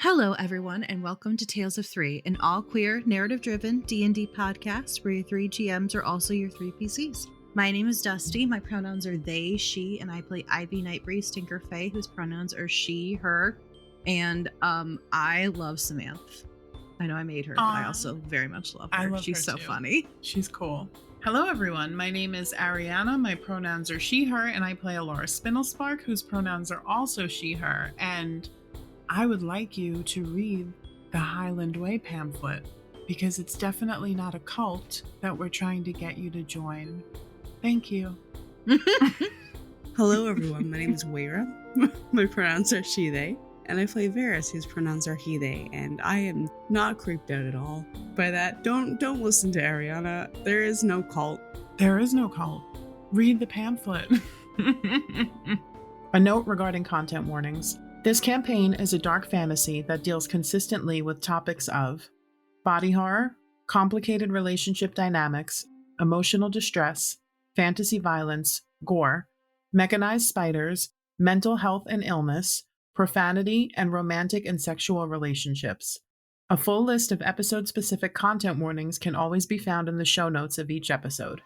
Hello, everyone, and welcome to Tales of Three, an all-queer, narrative-driven D&D podcast where your three GMs are also your three PCs. My name is Dusty. My pronouns are they, she, and I play Ivy Nightbreeze Stinker Fae, whose pronouns are she, her, and I love Samantha. I know I made her, but I also very much love her. I love She's her so too. funny. She's cool. Hello, everyone. My name is Ariana. My pronouns are she, her, and I play Elara Spindlespark, whose pronouns are also she, her, and I would like you to read the Highland Way pamphlet because it's definitely not a cult that we're trying to get you to join. Thank you. Hello, everyone. My name is Waira. My pronouns are she, they, and I play Véres, whose pronouns are he, they, and I am not creeped out at all by that. Don't listen to Ariana. There is no cult. There is no cult. Read the pamphlet. A note regarding content warnings. This campaign is a dark fantasy that deals consistently with topics of body horror, complicated relationship dynamics, emotional distress, fantasy violence, gore, mechanized spiders, mental health and illness, profanity, and romantic and sexual relationships. A full list of episode-specific content warnings can always be found in the show notes of each episode.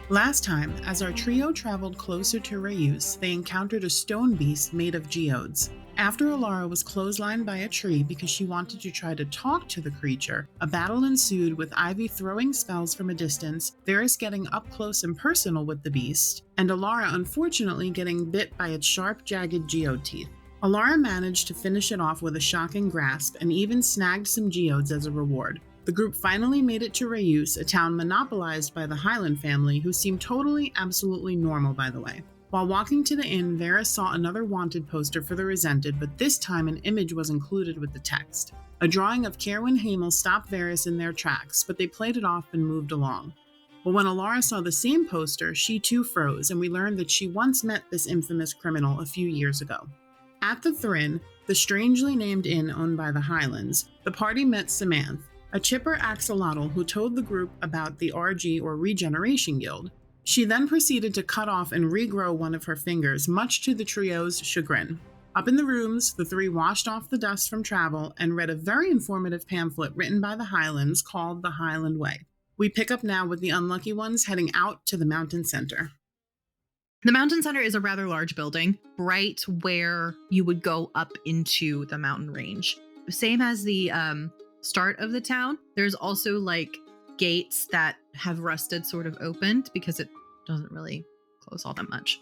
Last time, as our trio traveled closer to Rayus, they encountered a stone beast made of geodes. After Elara was clotheslined by a tree because she wanted to try to talk to the creature, a battle ensued with Ivy throwing spells from a distance, Véres getting up close and personal with the beast, and Elara unfortunately getting bit by its sharp, jagged geode teeth. Elara managed to finish it off with a shocking grasp and even snagged some geodes as a reward. The group finally made it to Rayus, a town monopolized by the Highland family, who seemed totally, absolutely normal, by the way. While walking to the inn, Véres saw another wanted poster for the Resented, but this time an image was included with the text. A drawing of Cerwyn Hamel stopped Véres in their tracks, but they played it off and moved along. But when Elara saw the same poster, she too froze, and we learned that she once met this infamous criminal a few years ago. At the Thrin, the strangely named inn owned by the Highlands, the party met Samantha, a chipper axolotl who told the group about the RG or Regeneration Guild. She then proceeded to cut off and regrow one of her fingers, much to the trio's chagrin. Up in the rooms, the three washed off the dust from travel and read a very informative pamphlet written by the Highlands called the Highland Way. We pick up now with the unlucky ones heading out to the mountain center. The mountain center is a rather large building, right where you would go up into the mountain range. Same as the start of the town, there's also like gates that have rusted sort of opened because it doesn't really close all that much.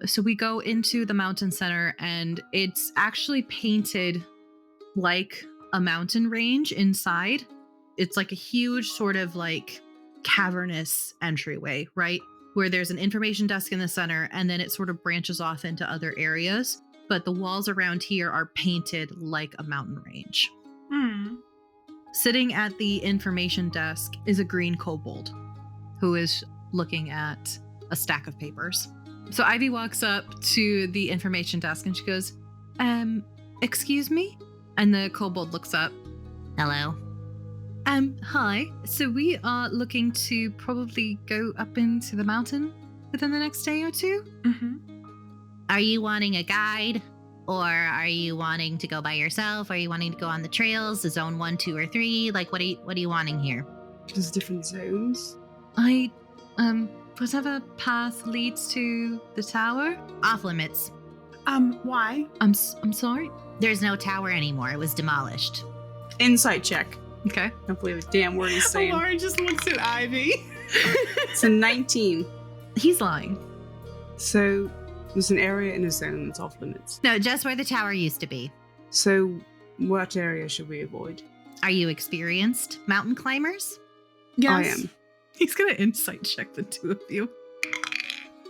So we go into the mountain center and it's actually painted like a mountain range inside. It's like a huge sort of like cavernous entryway, right? Where there's an information desk in the center and then it sort of branches off into other areas. But the walls around here are painted like a mountain range. Sitting at the information desk is a green kobold who is looking at a stack of papers. So Ivy walks up to the information desk and she goes, excuse me? And the kobold looks up. Hello. Hi. So we are looking to probably go up into the mountain within the next day or two. Are you wanting a guide? Or are you wanting to go by yourself? Are you wanting to go on the trails, the zone 1, 2, or 3? Like, what are you wanting here? There's different zones. Whatever path leads to the tower. Off limits. Why? I'm sorry. There's no tower anymore. It was demolished. Insight check. Okay. Don't believe a damn word he's saying. Elara just looks at Ivy. It's a 19. He's lying. So there's an area in a zone that's off limits. No, just where the tower used to be. So what area should we avoid? Are you experienced mountain climbers? Yes. I am. He's gonna insight check the two of you.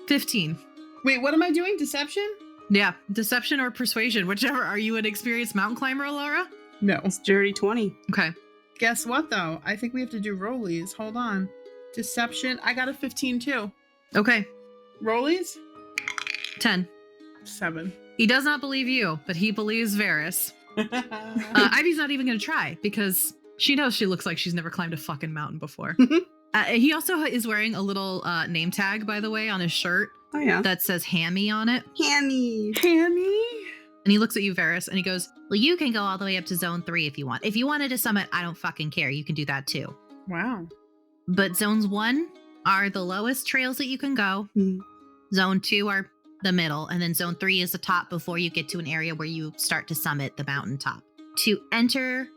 15. Wait, what am I doing? Deception? Yeah, deception or persuasion, whichever. Are you an experienced mountain climber, Elara? No. It's dirty 20. Okay. Guess what, though? I think we have to do rollies. Hold on. Deception. I got a 15, too. Okay. Rollies? 10. 7. He does not believe you, but he believes Véres. Ivy's not even going to try because she knows she looks like she's never climbed a fucking mountain before. He also is wearing a little name tag, by the way, on his shirt. Oh, yeah. That says Hammy on it. Hammy. Hammy? And he looks at you, Véres, and he goes, Well, you can go all the way up to zone 3 if you want. If you wanted to summit, I don't fucking care. You can do that too. Wow. But zones 1 are the lowest trails that you can go. Mhm. Zone 2 are the middle. And then zone 3 is the top before you get to an area where you start to summit the mountaintop. To enter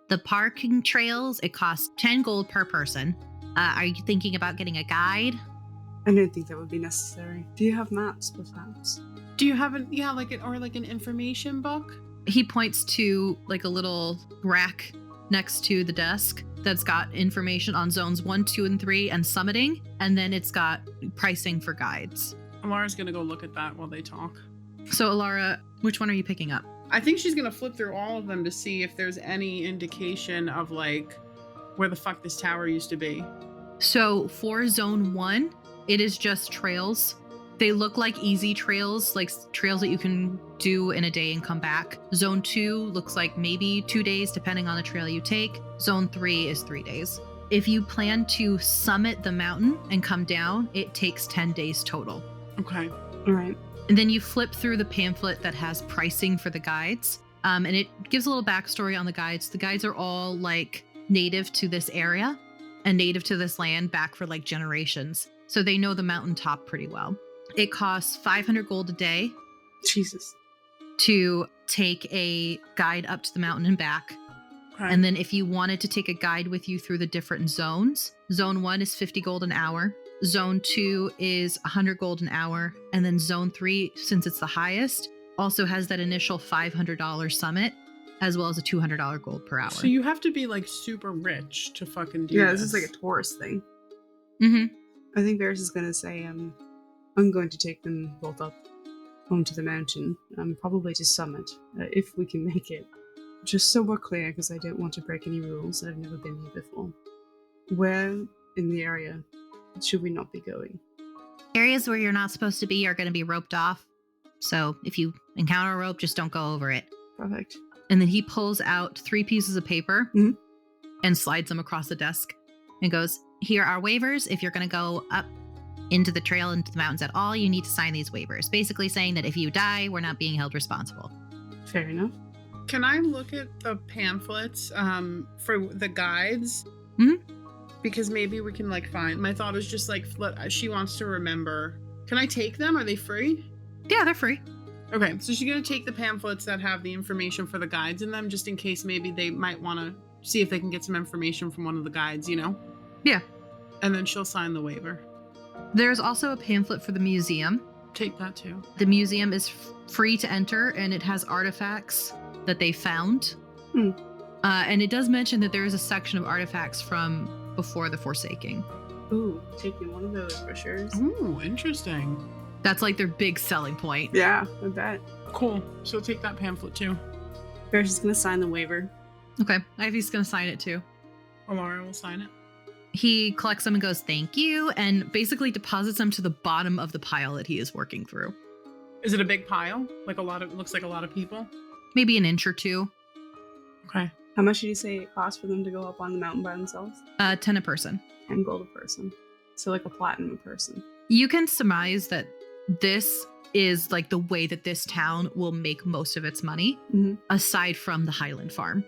the parking trails, it costs 10 gold per person. Are you thinking about getting a guide? I don't think that would be necessary. Do you have maps, perhaps? Do you have an an information book? he points to like a little rack next to the desk that's got information on zones 1, 2, and 3 and summiting. And then it's got pricing for guides. Alara's gonna go look at that while they talk. So Elara, which one are you picking up? I think she's gonna flip through all of them to see if there's any indication of like where the fuck this tower used to be. So for zone 1, it is just trails. They look like easy trails, like trails that you can do in a day and come back. Zone 2 looks like maybe 2 days, depending on the trail you take. Zone 3 is 3 days. If you plan to summit the mountain and come down, it takes 10 days total. Okay. All right. And then you flip through the pamphlet that has pricing for the guides. And it gives a little backstory on the guides. The guides are all like native to this area and native to this land back for like generations. So they know the mountaintop pretty well. It costs 500 gold a day Jesus. to take a guide up to the mountain and back. Okay. And then if you wanted to take a guide with you through the different zones, zone 1 is 50 gold an hour. Zone 2 is 100 gold an hour. And then zone 3, since it's the highest, also has that initial $500 summit, as well as a $200 gold per hour. So you have to be like super rich to fucking do Yeah, this. this is like a tourist thing. Mm-hmm. I think Véres is going to say, I'm going to take them both up onto the mountain, probably to summit, if we can make it. Just so we're clear, because I don't want to break any rules. I've never been here before. Where in the area should we not be going? Areas where you're not supposed to be are going to be roped off. So if you encounter a rope, just don't go over it. Perfect. And then he pulls out 3 pieces of paper Mhm. and slides them across the desk and goes, Here are waivers. If you're going to go up into the trail, into the mountains at all, you need to sign these waivers. Basically saying that if you die, we're not being held responsible. Fair enough. Can I look at the pamphlets for the guides? Mhm. Because maybe we can like find. My thought is just like she wants to remember. Can I take them? Are they free? yeah, they're free. Okay, so she's gonna take the pamphlets that have the information for the guides in them, just in case maybe they might want to see if they can get some information from one of the guides, you know? Yeah. And then she'll sign the waiver. There's also a pamphlet for the museum. Take that too. The museum is free to enter, and it has artifacts that they found. Hmm. And it does mention that there is a section of artifacts from before the Forsaking. Ooh, taking one of those for sure. Ooh, interesting. That's like their big selling point. Yeah, I bet. Cool. She'll take that pamphlet too. Véres is going to sign the waiver. Okay, Ivy's gonna sign it too. Elara will sign it. He collects them and goes, thank you, and basically deposits them to the bottom of the pile that he is working through. Is it a big pile? Like looks like a lot of people? Maybe an inch or 2. Okay. How much did you say it cost for them to go up on the mountain by themselves? 10 a person. 10 gold a person. So like a platinum a person. You can surmise that this is like the way that this town will make most of its money, Mhm. aside from the Highland farm.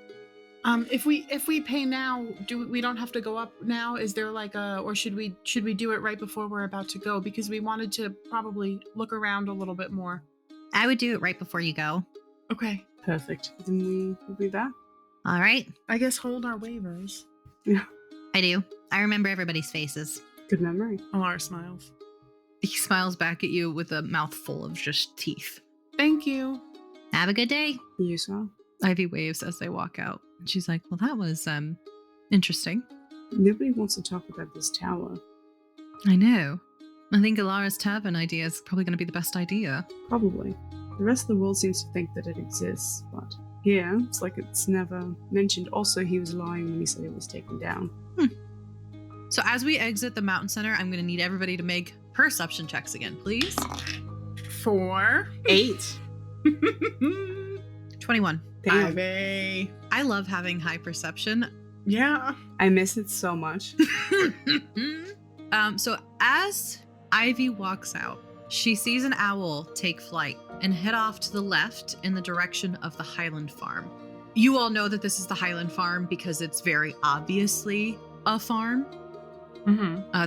If we pay now, we don't have to go up now? Is there like or should we do it right before we're about to go? Because we wanted to probably look around a little bit more. I would do it right before you go. Okay. Perfect. Then we will be back. All right. I guess hold our waivers. Yeah. I do. I remember everybody's faces. Good memory. Elara smiles. He smiles back at you with a mouth full of just teeth. Thank you. Have a good day. You as well. Ivy waves as they walk out. She's like, well, that was interesting. Nobody wants to talk about this tower. I know. I think Elara's tavern idea is probably going to be the best idea. Probably. The rest of the world seems to think that it exists, but here, it's like it's never mentioned. Also, he was lying when he said it was taken down. So as we exit the mountain center, I'm going to need everybody to make perception checks again, please. 4. 8. 21. Damn. Ivy. I love having high perception. Yeah. I miss it so much. So as Ivy walks out, She sees an owl take flight and head off to the left in the direction of the Highland farm. You all know that this is the Highland farm because it's very obviously a farm.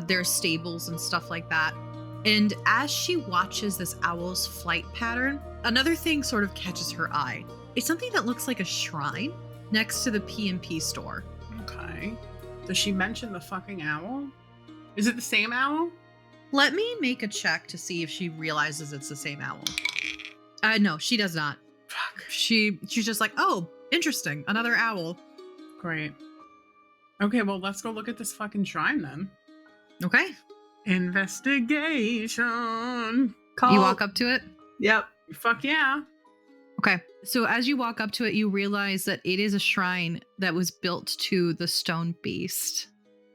There's stables and stuff like that. And as she watches this owl's flight pattern, another thing sort of catches her eye. It's something that looks like a shrine next to the P&P store. Okay. Does she mention the fucking owl? Is it the same owl? Let me make a check to see if she realizes it's the same owl. No, she does not. Fuck. She's just like, oh, interesting, another owl. Great. Okay, well, let's go look at this fucking shrine then. Okay. Investigation. Call. You walk up to it? Yep. Fuck yeah. Okay. So as you walk up to it, you realize that it is a shrine that was built to the stone beast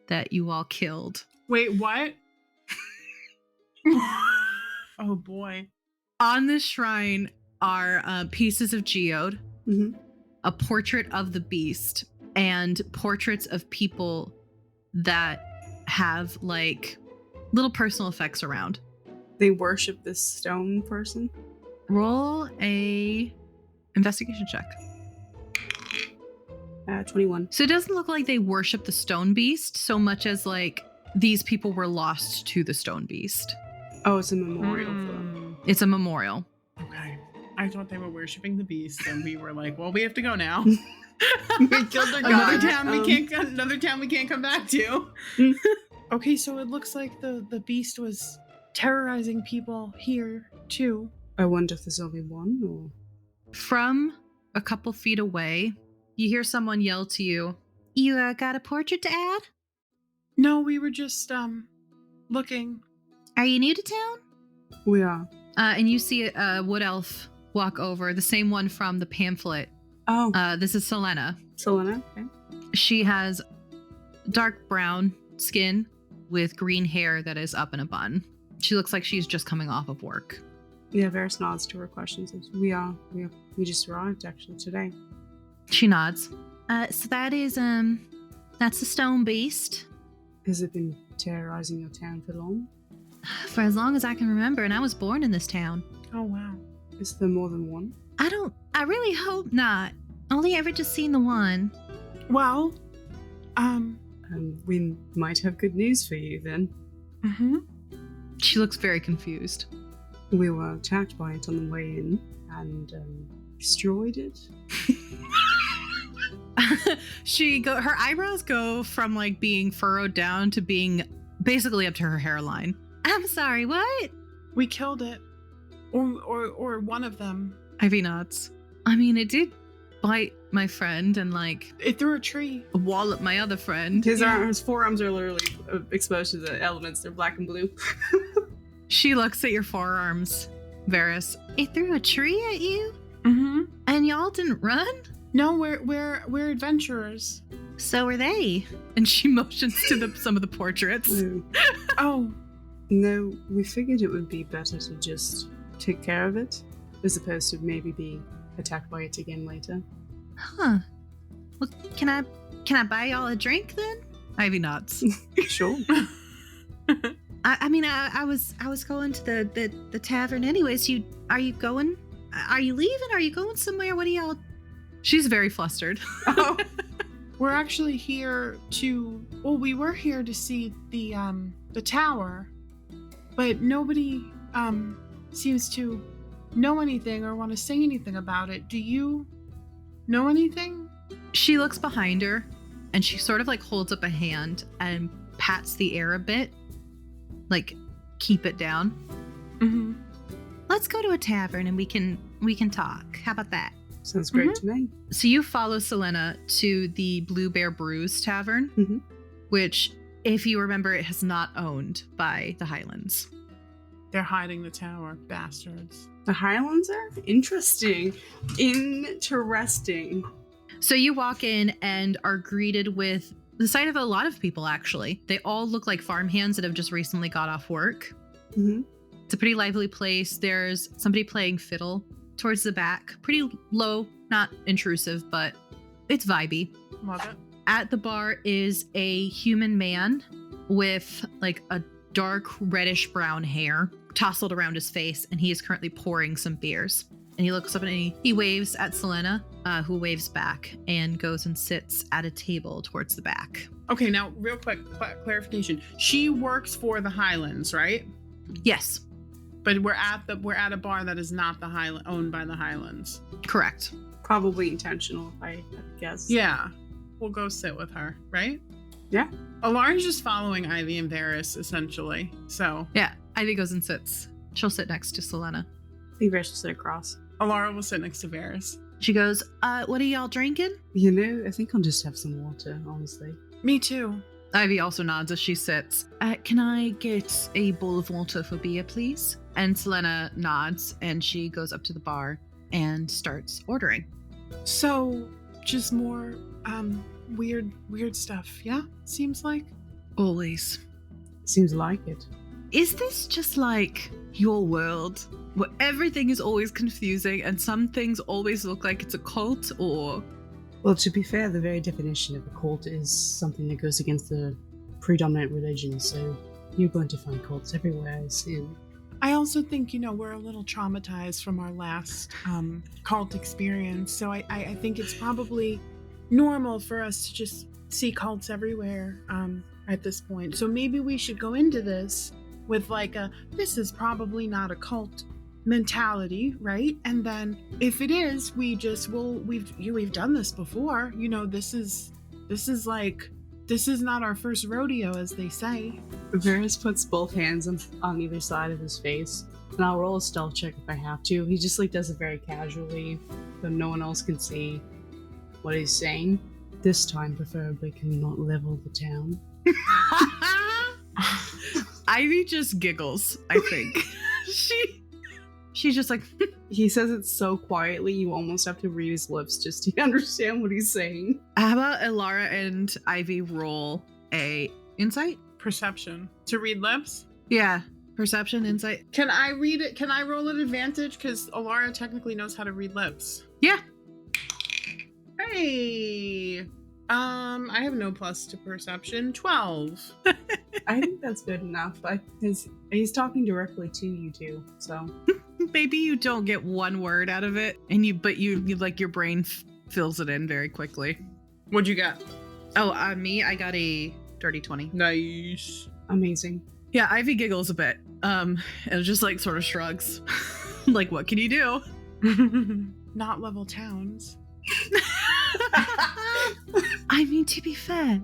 that you all killed. Wait, what? Oh boy. On this shrine are pieces of geode, a portrait of the beast, and portraits of people that have like little personal effects around. They worship this stone person. Roll a investigation check. 21. So it doesn't look like they worship the stone beast so much as like these people were lost to the stone beast. Oh, it's a memorial for them. It's a memorial. Okay. I thought they were worshiping the beast, and we were like, well, we have to go now. We killed their Another god. town we can't come back to. Okay, so it looks like the beast was terrorizing people here too. I wonder if there's only one or... From a couple feet away, you hear someone yell to you, "You got a portrait to add? No, we were just looking. Are you new to town?" We are. And you see a wood elf walk over, the same one from the pamphlet. Oh, This is Selena. Selena. Okay. She has dark brown skin with green hair that is up in a bun. She looks like she's just coming off of work. Yeah, Véres nods to her questions. We just arrived actually today. She nods. So that is, that's the stone beast. Has it been terrorizing your town for long? For as long as I can remember, and I was born in this town. Oh wow. Is there more than one? I really hope not. Only ever just seen the one. Well, We might have good news for you then. She looks very confused. We were attacked by it on the way in and destroyed it. Her eyebrows go from like being furrowed down to being basically up to her hairline. I'm sorry, what? We killed it. Or one of them. Ivy nods. I mean, it did bite my friend and like It threw a tree. wallop my other friend. His forearms are literally exposed to the elements. They're black and blue. She looks at your forearms, Véres. It threw a tree at you? And y'all didn't run? No, we're adventurers. So were they. And she motions to some of the portraits. Oh. No, we figured it would be better to just take care of it as opposed to maybe be attacked by it again later. Huh. Well, can I buy y'all a drink then? Ivy nods. Sure. I mean, I was going to the tavern anyways. Are you going? Are you leaving? Are you going somewhere? What are y'all? She's very flustered. Oh. We're actually here to. Well, we were here to see the tower, but nobody seems to know anything or want to say anything about it. Do you know anything? She looks behind her, and she sort of like holds up a hand and pats the air a bit. Like, keep it down. Let's go to a tavern and we can talk. How about that? Sounds great to me. So you follow Selena to the Blue Bear Brews Tavern, which, if you remember, it has not owned by the Highlands. They're hiding the tower, bastards. The Highlands are interesting. Interesting. So you walk in and are greeted with the sight of a lot of people, actually. They all look like farmhands that have just recently got off work. It's a pretty lively place. There's somebody playing fiddle towards the back. Pretty low, not intrusive, but it's vibey. Love it. At the bar is a human man with like a dark reddish brown hair, tousled around his face, and he is currently pouring some beers. And he looks up and he waves at Selena, who waves back and goes and sits at a table towards the back. Okay, now real quick clarification. She works for the Highlands, right? Yes, But we're at a bar that is not owned by the Highlands. correct. Probably intentional, if I had to guess. Yeah. We'll go sit with her, right? Yeah. Alara's just following Ivy and Véres, essentially. So Yeah, Ivy goes and sits. She'll sit next to Selena. I think Veres will sit across. Elara will sit next to Véres. She goes, what are y'all drinking? You know, I think I'll just have some water, honestly. Me too. Ivy also nods as she sits. Can I get a bowl of water for beer, please? And Selena nods, and she goes up to the bar and starts ordering. So, just more weird stuff, yeah? Seems like. Always. Seems like it. Is this just like your world, where everything is always confusing and some things always look like it's a cult, or... Well, to be fair, the very definition of a cult is something that goes against the predominant religion, so you're going to find cults everywhere, I assume. I also think, we're a little traumatized from our last cult experience, so I think it's probably normal for us to just see cults everywhere at this point. So maybe we should go into this with this is probably not a cult mentality, right? And then if it is, we've done this before. This is not our first rodeo, as they say. Veres puts both hands on either side of his face, and I'll roll a stealth check if I have to. He just does it very casually, so no one else can see what he's saying. This time, preferably, can we not level the town? Ivy just giggles, I think. She's just like... He says it so quietly, you almost have to read his lips just to understand what he's saying. How about Elara and Ivy roll a insight? Perception. To read lips? Yeah. Perception, insight. Can I read it? Can I roll an advantage? Because Elara technically knows how to read lips. Yeah. Hey! I have no plus to perception. 12. I think that's good enough, because he's talking directly to you two, so... Maybe you don't get one word out of it, but you your brain fills it in very quickly. What'd you get? Oh, me, I got a dirty 20. Nice. Amazing. Yeah, Ivy giggles a bit. And just sort of shrugs. Like, what can you do? Not level towns. I mean, to be fair,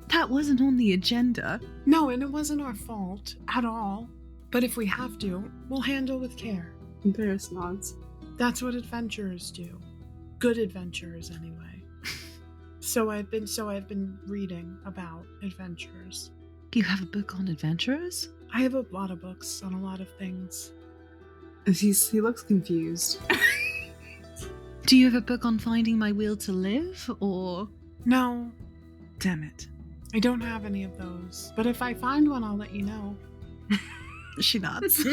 that wasn't on the agenda. No, and it wasn't our fault at all. But if we have to, we'll handle with care. Veres nods. That's what adventurers do. Good adventurers, anyway. So I've been reading about adventurers. You have a book on adventurers? I have a lot of books on a lot of things. He looks confused. Do you have a book on finding my will to live, or... No, Damn it. I don't have any of those. But if I find one, I'll let you know. She nods.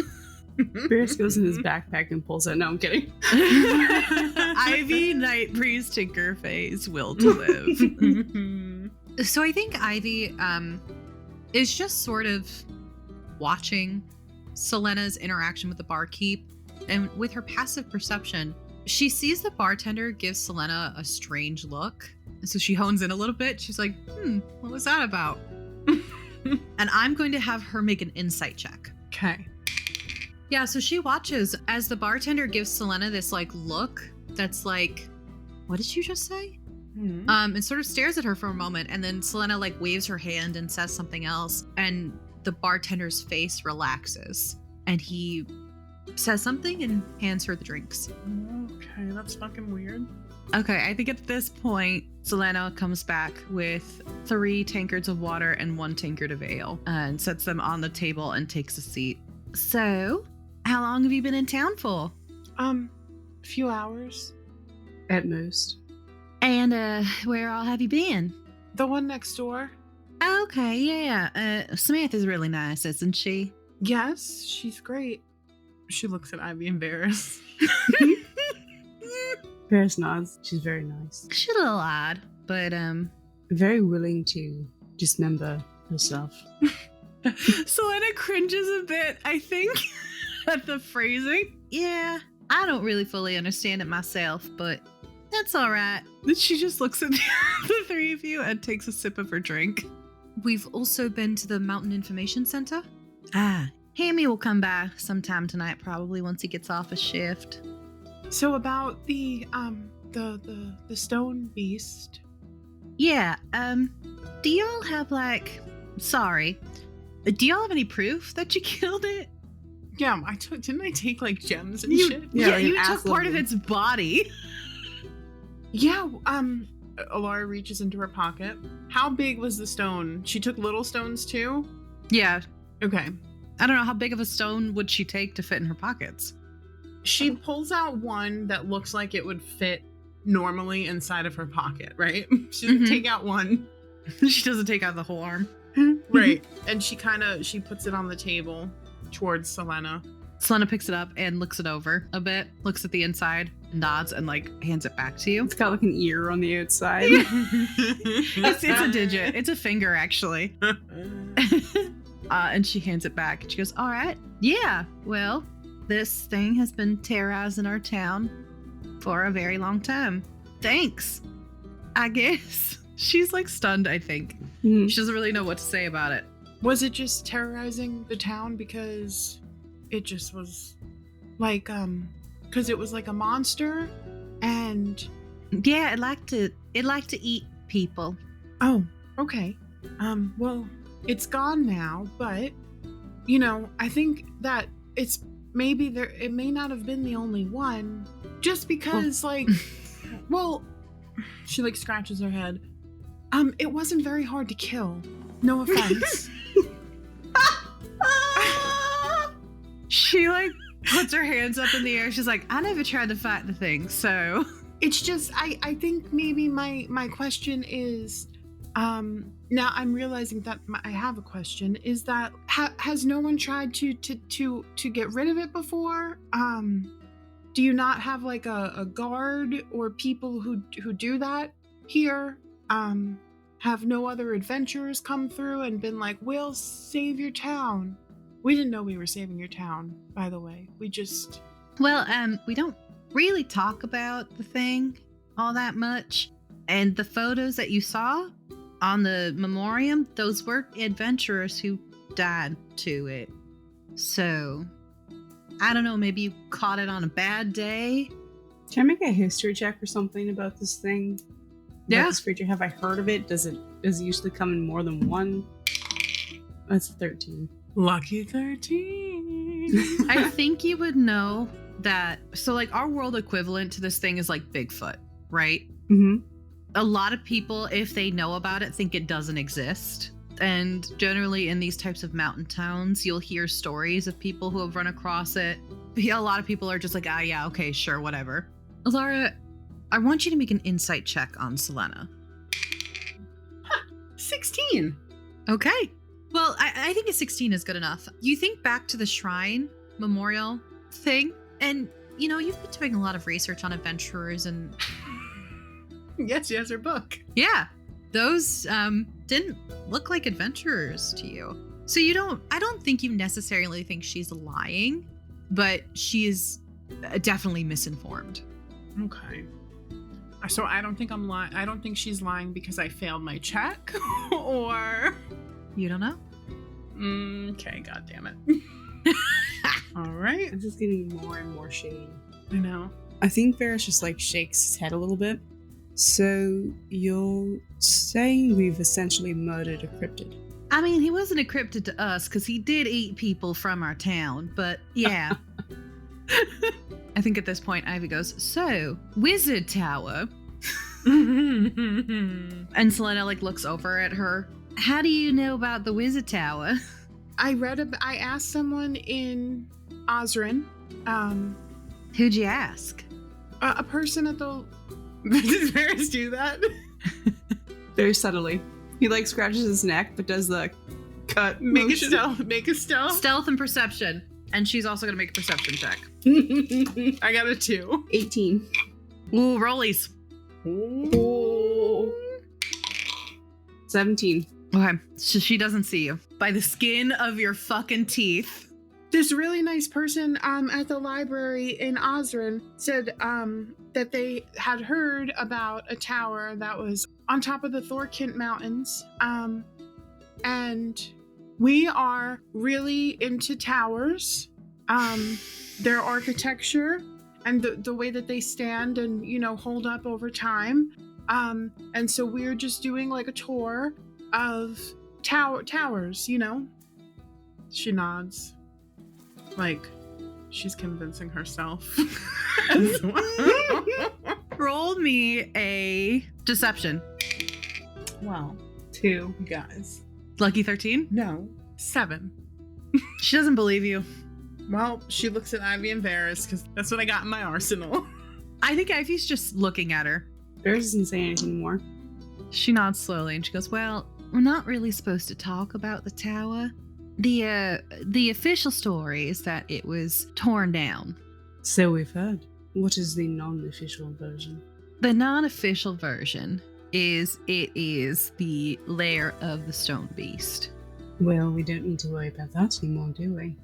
Veres goes in his backpack and pulls out. No, I'm kidding. Ivy, Night Breeze, Tinkerface, Will to Live. So I think Ivy is just sort of watching Selena's interaction with the barkeep, and with her passive perception, she sees the bartender give Selena a strange look. And so she hones in a little bit. She's like, what was that about? And I'm going to have her make an insight check. Okay. Yeah, so she watches as the bartender gives Selena this look that's like, what did you just say? And sort of stares at her for a moment, and then Selena waves her hand and says something else, and the bartender's face relaxes, and he says something and hands her the drinks. Okay, that's fucking weird. Okay, I think at this point, Selena comes back with 3 tankards of water and 1 tankard of ale, and sets them on the table and takes a seat. So, how long have you been in town for? A few hours. At most. And where all have you been? The one next door. Okay, yeah. Samantha's is really nice, isn't she? Yes, she's great. She looks at Ivy and Véres. Veres nods. She's very nice. She's a little odd, but Very willing to dismember herself. Selena cringes a bit, I think. at the phrasing. Yeah, I don't really fully understand it myself, but that's all right. Then she just looks at the three of you and takes a sip of her drink. We've also been to the Mountain Information Center. Hammy will come by sometime tonight, probably once he gets off a shift. So about the stone beast. Yeah, do y'all have do y'all have any proof that you killed it? Yeah, didn't I take like gems and You- shit? Yeah, like you an took ass part of lovely. its body. Yeah, Elara reaches into her pocket. How big was the stone? She took little stones too? Yeah, Okay. I don't know, how big of a stone would she take to fit in her pockets? She pulls out one that looks like it would fit normally inside of her pocket, right? She doesn't Mhm. take out one. She doesn't take out the whole arm. Right. And she puts it on the table towards Selena. Selena picks it up and looks it over a bit, looks at the inside, nods, and hands it back to you. It's got like an ear on the outside. It's a digit. It's a finger, actually. And she hands it back. And she goes, all right. Yeah, well, this thing has been terrorizing our town for a very long time. Thanks, I guess. She's stunned, I think. Mhm. She doesn't really know what to say about it. Was it just terrorizing the town because it just was because it was like a monster and Yeah, it liked to eat people. oh, okay. Well, it's gone now, but I think that it may not have been the only one just because well, she scratches her head. It wasn't very hard to kill. No offense. She puts her hands up in the air. She's like, I never tried to fight the thing, so It's just I think maybe my question is now I'm realizing that I have a question. Is that has no one tried to get rid of it before? Do you not have a guard or people who do that here? Have no other adventurers come through and been like, we'll save your town? We didn't know we were saving your town, by the way. We just well, we don't really talk about the thing all that much. And the photos that you saw on the memoriam, those were adventurers who died to it. So, I don't know, maybe you caught it on a bad day. Can I make a history check or something about this thing? Yeah. About this creature? Have I heard of it? Does it usually come in more than one? That's 13. lucky 13. I think you would know that. So, our world equivalent to this thing is Bigfoot, right? Mm-hmm. A lot of people, if they know about it, think it doesn't exist. And generally in these types of mountain towns, you'll hear stories of people who have run across it. But yeah, a lot of people are just yeah, okay, sure, whatever. Elara, I want you to make an insight check on Selena. 16. Okay. Well, I think a 16 is good enough. You think back to the shrine memorial thing, and you've been doing a lot of research on adventurers, and Yes, she has her book. yeah, those didn't look like adventurers to you. So I don't think you necessarily think she's lying, but she is definitely misinformed. Okay. So I don't think I'm lying. I don't think she's lying because I failed my check, or You don't know? okay. God damn it. All right. This is getting more and more shady. I know. I think Véres just shakes his head a little bit. So you're saying we've essentially murdered a cryptid? I mean, he wasn't a cryptid to us because he did eat people from our town, but yeah. I think at this point, Ivy goes, so, Wizard Tower. And Selena looks over at her. How do you know about the Wizard Tower? I asked someone in Osrin, Who'd you ask? a person at the. Does Véres do that? Very subtly. He scratches his neck, but does the cut Make a motion. stealth. Make a stealth. Stealth and perception. And she's also going to make a perception check. I got a 2. 18. Ooh, rollies. Oh. 17. Okay, so she doesn't see you. By the skin of your fucking teeth, This really nice person at the library in Osrin said that they had heard about a tower that was on top of the Thorkint Mountains. And we are really into towers, their architecture and the way that they stand and, hold up over time. And so we're just doing like a tour of towers, She nods. Like, she's convincing herself as well. Roll me a deception. Well, 2, you guys. Lucky 13? No, 7. She doesn't believe you. Well, she looks at Ivy and Véres because that's what I got in my arsenal. I think Ivy's just looking at her. Véres doesn't say anything more. She nods slowly and she goes, well, we're not really supposed to talk about the tower. The official story is that it was torn down. So we've heard. What is the non-official version? The non-official version is it is the lair of the stone beast. Well, we don't need to worry about that anymore, do we?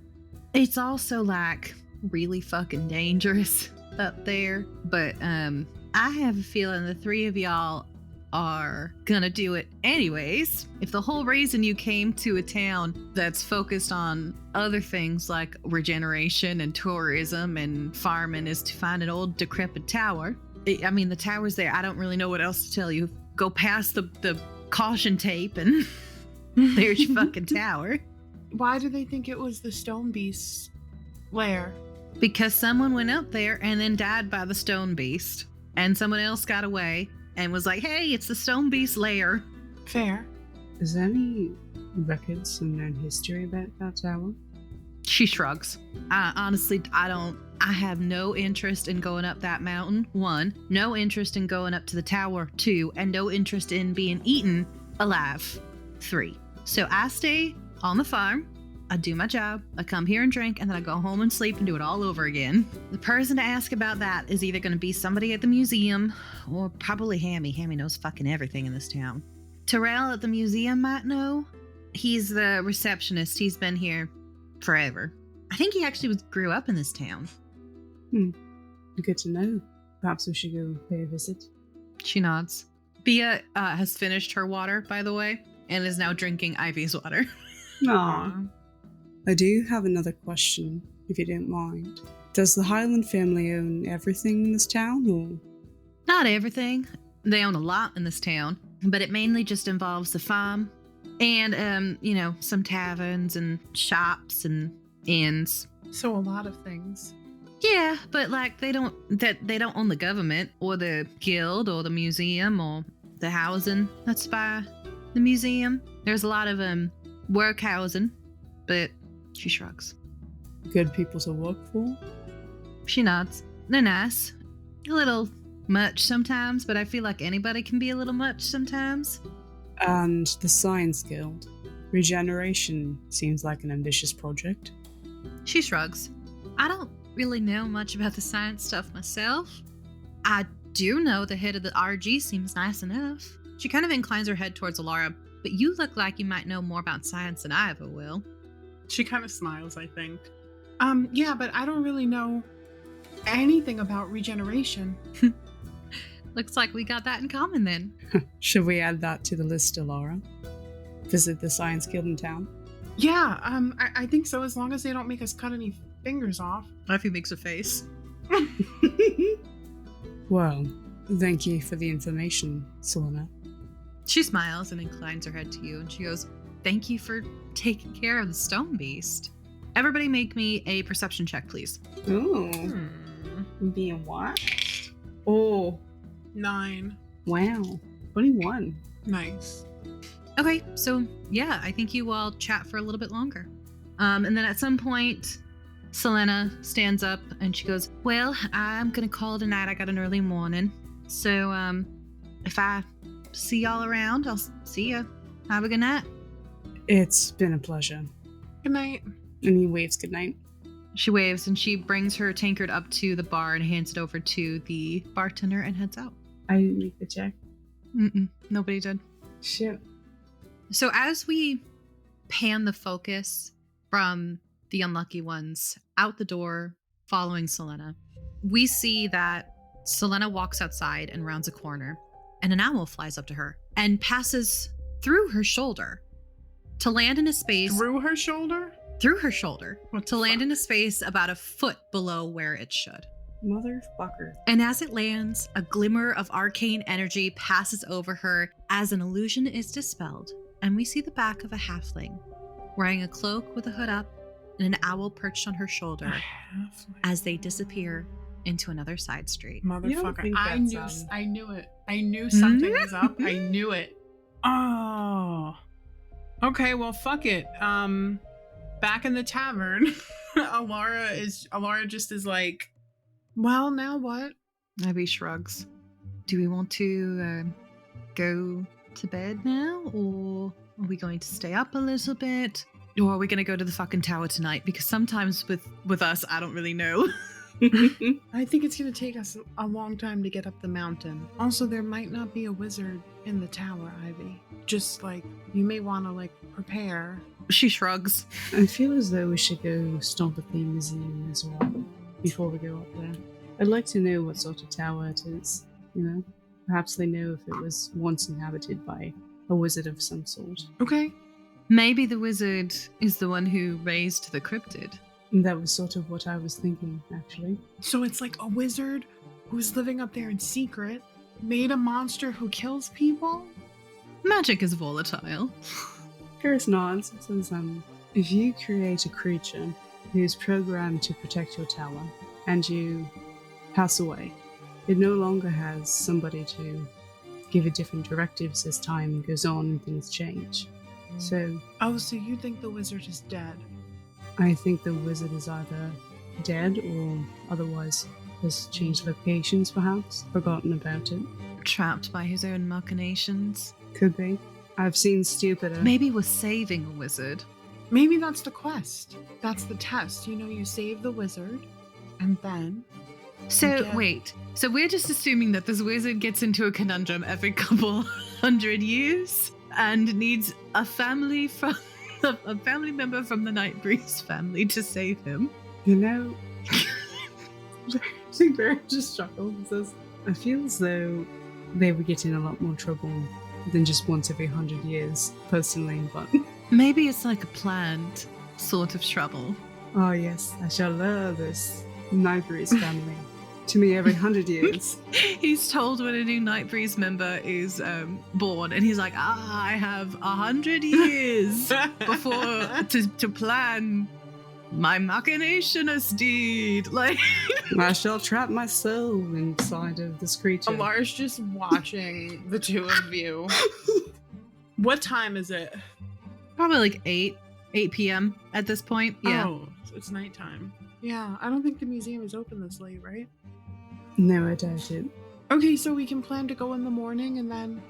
It's also like really fucking dangerous up there, but I have a feeling the three of y'all are gonna do it anyways. If the whole reason you came to a town that's focused on other things like regeneration and tourism and farming is to find an old decrepit tower, the tower's there. I don't really know what else to tell you. Go past the caution tape and there's your fucking tower. Why do they think it was the stone beast's lair? Because someone went up there and then died by the stone beast, and someone else got away and was like, hey, it's the stone beast lair. Fair. Is there any records and known history about that tower? She shrugs. Honestly, I have no interest in going up that mountain, 1. No interest in going up to the tower, 2. And no interest in being eaten alive, 3. So I stay on the farm. I do my job. I come here and drink, and then I go home and sleep and do it all over again. The person to ask about that is either going to be somebody at the museum or probably Hammy. Hammy knows fucking everything in this town. Terrell at the museum might know. He's the receptionist. He's been here forever. I think he actually grew up in this town. Good to know. Perhaps we should go pay a visit. She nods. Bia has finished her water, by the way, and is now drinking Ivy's water. Aww. I do have another question, if you don't mind. Does the Highland family own everything in this town, or? Not everything. They own a lot in this town, but it mainly just involves the farm and, some taverns and shops and inns. So a lot of things. Yeah, but they don't own the government or the guild or the museum or the housing that's by the museum. There's a lot of work housing, but she shrugs. Good people to work for? She nods. They're nice. A little much sometimes, but I feel like anybody can be a little much sometimes. And the Science Guild. Regeneration seems like an ambitious project. She shrugs. I don't really know much about the science stuff myself. I do know the head of the RG seems nice enough. She kind of inclines her head towards Elara, but you look like you might know more about science than I ever will. She kind of smiles, I think. Yeah, but I don't really know anything about regeneration. Looks like we got that in common then. Should we add that to the list, Elara? Visit the Science Guild in town? Yeah, I think so, as long as they don't make us cut any fingers off. Ivy makes a face. Well, thank you for the information, Selena. She smiles and inclines her head to you, and she goes, thank you for taking care of the stone beast. Everybody make me a perception check, please. Ooh. Being what? Oh. 9. Wow. 21. Nice. Okay, so yeah, I think you all chat for a little bit longer. And then at some point, Selena stands up and she goes, well, I'm gonna call tonight. I got an early morning. So if I see y'all around, I'll see ya. Have a good night. It's been a pleasure. Good night. And he waves goodnight. She waves and she brings her tankard up to the bar and hands it over to the bartender and heads out. I didn't make the check. Nobody did. Shit. So as we pan the focus from the unlucky ones out the door, following Selena. We see that Selena walks outside and rounds a corner, and an owl flies up to her and passes through her shoulder to land in a space Through her shoulder? through her shoulder What to the land fuck? in a space about a foot below where it should. Motherfucker. And as it lands, a glimmer of arcane energy passes over her as an illusion is dispelled, and we see the back of a halfling wearing a cloak with a hood up and an owl perched on her shoulder as they disappear into another side street. Motherfucker. think I that's, knew it. I knew something was up. I knew it. Oh. Okay, well fuck it. Back in the tavern, Elara just is like, well, now what? Abby shrugs. Do we want to go to bed now, or are we going to stay up a little bit? Or are we going to go to the fucking tower tonight? Because sometimes with us, I don't really know. I think it's gonna take us a long time to get up the mountain. Also, there might not be a wizard in the tower, Ivy. Just like, you may want to like prepare. She shrugs. I feel as though we should go stomp at the museum as well before we go up there. I'd like to know what sort of tower it is, you know? Perhaps they know if it was once inhabited by a wizard of some sort. Okay. Maybe the wizard is the one who raised the cryptid. And that was sort of what I was thinking, actually. So it's like a wizard who's living up there in secret made a monster who kills people? Magic is volatile. Curse nods, says, if you create a creature who's programmed to protect your tower, and you pass away, it no longer has somebody to give it different directives as time goes on and things change. So Oh, so you think the wizard is dead? I think the wizard is either dead or otherwise has changed locations, perhaps, forgotten about it. Trapped by his own machinations. Could be. I've seen stupider. Maybe we're saving a wizard. Maybe that's the quest. That's the test. You know, you save the wizard, and then... So, Yeah. wait. So we're just assuming that this wizard gets into a conundrum every couple 100 years and needs a family member from the Nightbreeze family to save him. You know, I think Bear just chuckled and says, I feel as though they would get in a lot more trouble than just once every 100 years, personally, but... Maybe it's like a planned sort of trouble. Oh yes, I shall lure this Nightbreeze family to me every 100 years. He's told when a new Nightbreeze member is born, and he's like, I have 100 years before to plan my machination deed. Like, I shall trap my soul inside of this creature. Alara's just watching the two of you. What time is it? probably like 8 p.m. at this point. Yeah. Oh, so it's nighttime. Yeah, I don't think the museum is open this late, right? No, I doubt it. Okay, so we can plan to go in the morning, and then...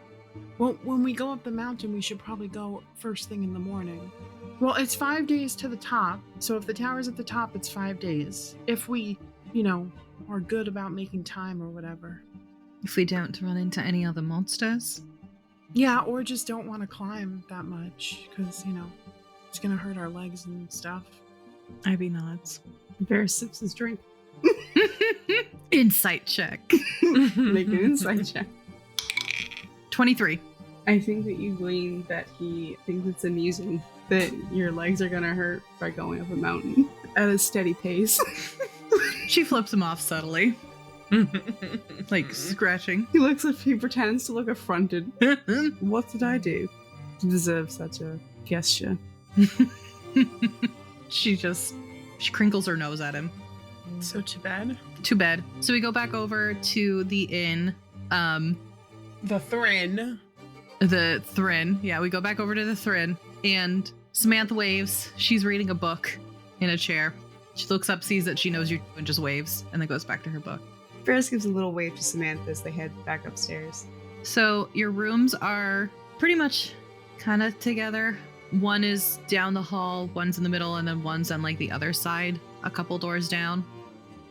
Well, when we go up the mountain, we should probably go first thing in the morning. Well, it's 5 days to the top, so if the tower's at the top, it's 5 days. If we, are good about making time or whatever. If we don't run into any other monsters. Yeah, or just don't want to climb that much, because, it's gonna hurt our legs and stuff. Ivy nods. Bear sips his drink. Insight check. Make an insight check. 23. I think that you glean that he thinks it's amusing that your legs are gonna hurt by going up a mountain at a steady pace. She flips him off subtly. Like scratching. He pretends to look affronted. What did I do to deserve such a gesture? She crinkles her nose at him. So to bed? Too bad. So we go back over to the inn. The Thrin. The Thrin. Yeah, we go back over to the Thrin, and Samantha waves. She's reading a book in a chair. She looks up, sees that she knows you, and just waves, and then goes back to her book. Ferris gives a little wave to Samantha as they head back upstairs. So your rooms are pretty much kind of together. One is down the hall, one's in the middle, and then one's on like the other side, a couple doors down.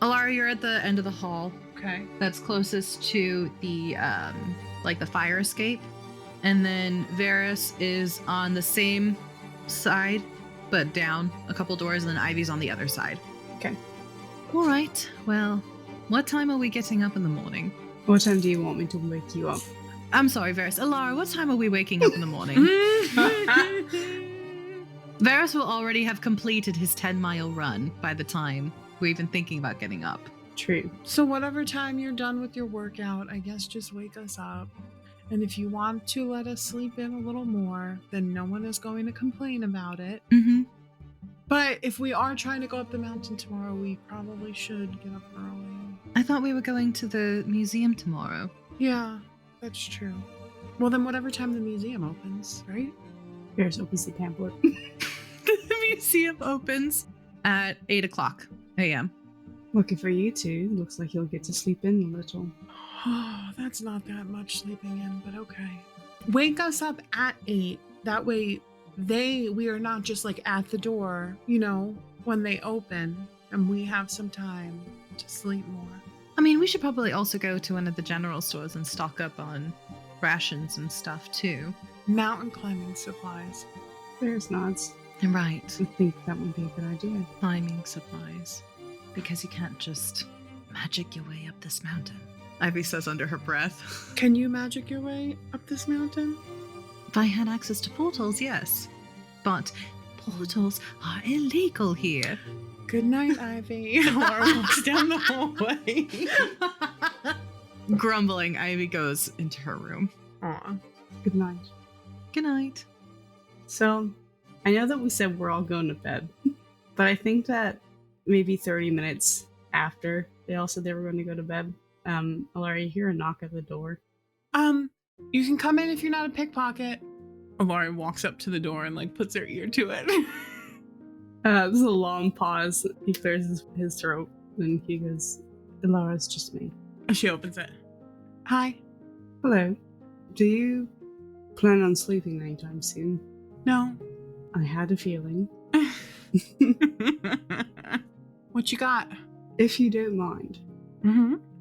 Elara, you're at the end of the hall. Okay. That's closest to the the fire escape. And then Véres is on the same side, but down a couple doors, and then Ivy's on the other side. Okay. All right. Well, what time are we getting up in the morning? What time do you want me to wake you up? I'm sorry, Véres. Elara, what time are we waking up in the morning? Véres will already have completed his 10-mile run by the time we're even thinking about getting up. True. So whatever time you're done with your workout, I guess just wake us up. And if you want to let us sleep in a little more, then no one is going to complain about it. Mm-hmm. But if we are trying to go up the mountain tomorrow, we probably should get up early. I thought we were going to the museum tomorrow. Yeah, that's true. Well, then whatever time the museum opens, right? Here's opens the pamphlet. The museum opens at 8 o'clock a.m. Lucky for you two, looks like you'll get to sleep in a little. Oh, that's not that much sleeping in, but okay. Wake us up at 8. That way we are not just like at the door, when they open, and we have some time to sleep more. I mean, we should probably also go to one of the general stores and stock up on rations and stuff too. Mountain climbing supplies. There's nods. Right. I think that would be a good idea. Climbing supplies. Because you can't just magic your way up this mountain. Ivy says under her breath. Can you magic your way up this mountain? If I had access to portals, yes. But portals are illegal here. Good night, Ivy. Laura walks down the hallway. Grumbling, Ivy goes into her room. Aw. Good night. Good night. So, I know that we said we're all going to bed, but I think that maybe 30 minutes after they all said they were going to go to bed, Elara, you hear a knock at the door. You can come in if you're not a pickpocket. Elara walks up to the door and puts her ear to it. There's a long pause. He clears his throat, and he goes, Elara, it's just me. She opens it. Hi. Hello. Do you plan on sleeping anytime soon? No. I had a feeling. What you got? If you don't mind,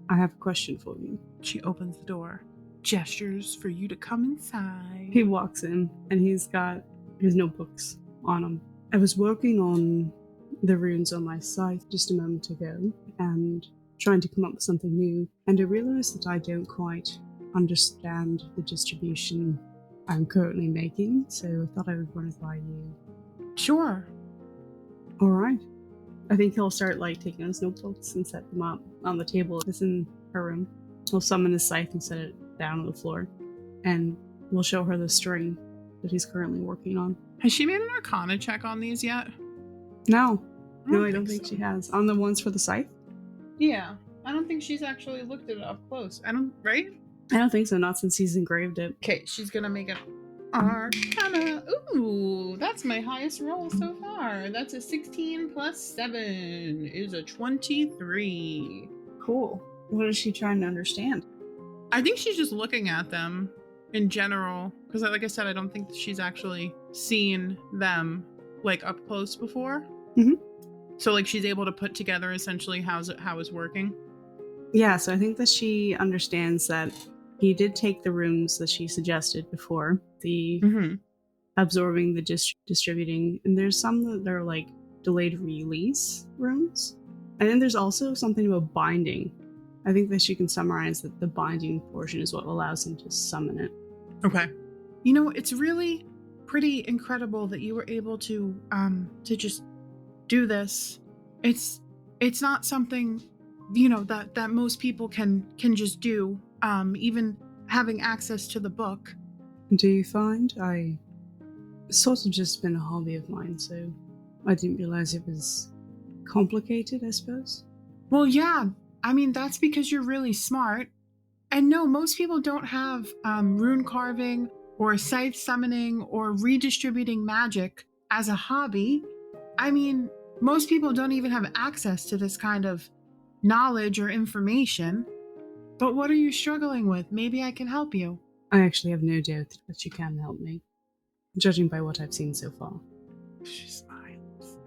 I have a question for you. She opens the door, gestures for you to come inside. He walks in, and he's got his notebooks on him. I was working on the runes on my scythe just a moment ago, and trying to come up with something new, and I realized that I don't quite understand the distribution I'm currently making, so I thought I would run it by you. Sure. Alright. I think he'll start taking his notebooks and set them up on the table that's in her room. He'll summon his scythe and set it down on the floor, and we'll show her the string that he's currently working on. Has she made an Arcana check on these yet? No, I don't think she has. On the ones for the scythe? Yeah. I don't think she's actually looked at it up close. Right? I don't think so, not since he's engraved it. Okay, she's gonna make an Arcana. Ooh, that's my highest roll so far. That's a 16 plus 7 is a 23. Cool. What is she trying to understand? I think she's just looking at them in general. Because like I said, I don't think she's actually seen them up close before. Mhm. So she's able to put together essentially how it's working. Yeah, so I think that she understands that he did take the runes that she suggested before, the absorbing, the distributing, and there's some that are delayed release runes. And then there's also something about binding. I think that she can summarize that the binding portion is what allows him to summon it. Okay. It's really pretty incredible that you were able to just do this. It's not something that most people can just do, even having access to the book. Do you find? It's sort of just been a hobby of mine, so I didn't realize it was complicated, I suppose. Well, yeah. I mean, that's because you're really smart. And no, most people don't have rune carving or scythe summoning or redistributing magic as a hobby. I mean, most people don't even have access to this kind of knowledge or information. But what are you struggling with? Maybe I can help you. I actually have no doubt that you can help me, judging by what I've seen so far. She smiles.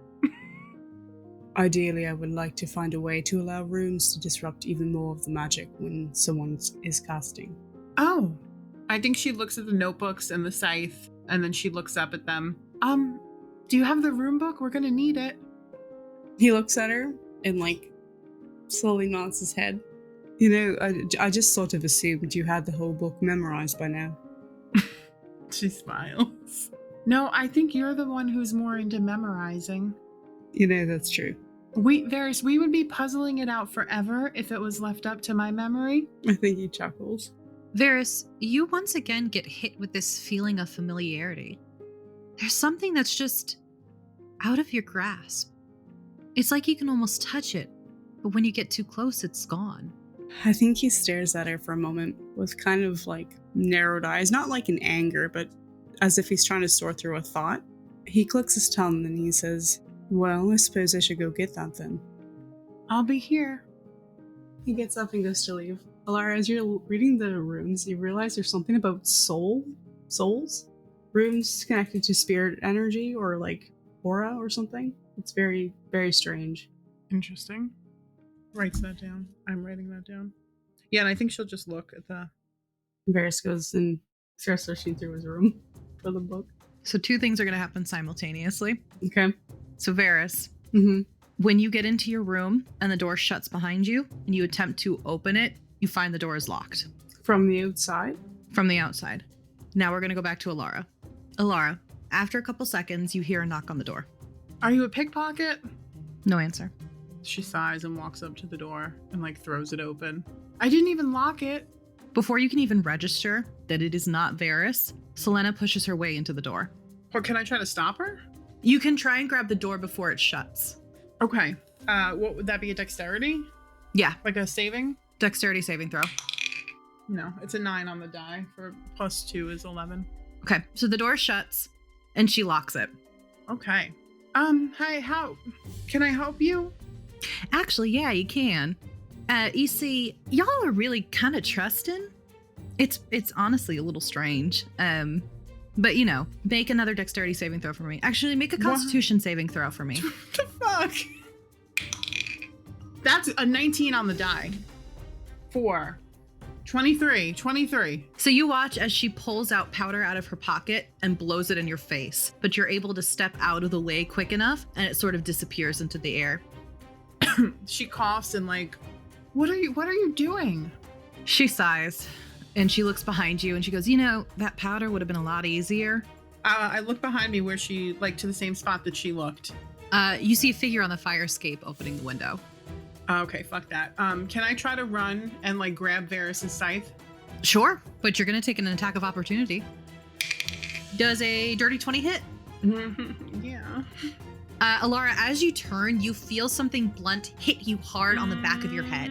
Ideally, I would like to find a way to allow runes to disrupt even more of the magic when someone is casting. Oh, I think she looks at the notebooks and the scythe, and then she looks up at them. Do you have the room book? We're gonna need it. He looks at her and like slowly nods his head. You know, I just sort of assumed you had the whole book memorized by now. She smiles. No, I think you're the one who's more into memorizing. You know, that's true. We would be puzzling it out forever if it was left up to my memory. I think he chuckles. Varys, you once again get hit with this feeling of familiarity. There's something that's just out of your grasp. It's like you can almost touch it, but when you get too close, it's gone. I think he stares at her for a moment with kind of like narrowed eyes, not like in anger, but as if he's trying to sort through a thought. He clicks his tongue and he says, "Well, I suppose I should go get that then." I'll be here. He gets up and goes to leave. Elara, as you're reading the runes, you realize there's something about souls? Runes connected to spirit energy or like aura or something. It's very, very strange. Interesting. Writes that down. I'm writing that down. Yeah, and I think she'll just look at the... Varys goes and starts searching through his room for the book. So 2 things are going to happen simultaneously. Okay. So Varys, Mm-hmm. when you get into your room and the door shuts behind you and you attempt to open it, you find the door is locked. From the outside? From the outside. Now we're going to go back to Elara. Elara, after a couple seconds, you hear a knock on the door. Are you a pickpocket? No answer. She sighs and walks up to the door and like throws it open. I didn't even lock it. Before you can even register that it is not Varys, Selena pushes her way into the door. Or can I try to stop her? You can try and grab the door before it shuts. Okay. What would that be, a dexterity? Yeah, Like a saving? dexterity saving throw. No, it's a 9 on the die. For +2 is 11. Okay, so the door shuts and she locks it. Okay. Hi, how can I help you? Actually, yeah, you can. You see, y'all are really kind of trusting. It's honestly a little strange. But you know, make another dexterity saving throw for me. Actually, make a constitution saving throw for me. What the fuck? That's a 19 on the die. 4. 23. So you watch as she pulls out powder out of her pocket and blows it in your face, but you're able to step out of the way quick enough and it sort of disappears into the air. She coughs and like, what are you doing? She sighs and she looks behind you and she goes, you know, that powder would have been a lot easier. I look behind me where she, like, to the same spot that she looked. You see a figure on the fire escape opening the window. Okay, fuck that. Can I try to run and like grab Varys' scythe? Sure, but you're going to take an attack of opportunity. Does a dirty 20 hit? Yeah. Elara, as you turn, you feel something blunt hit you hard on the back of your head,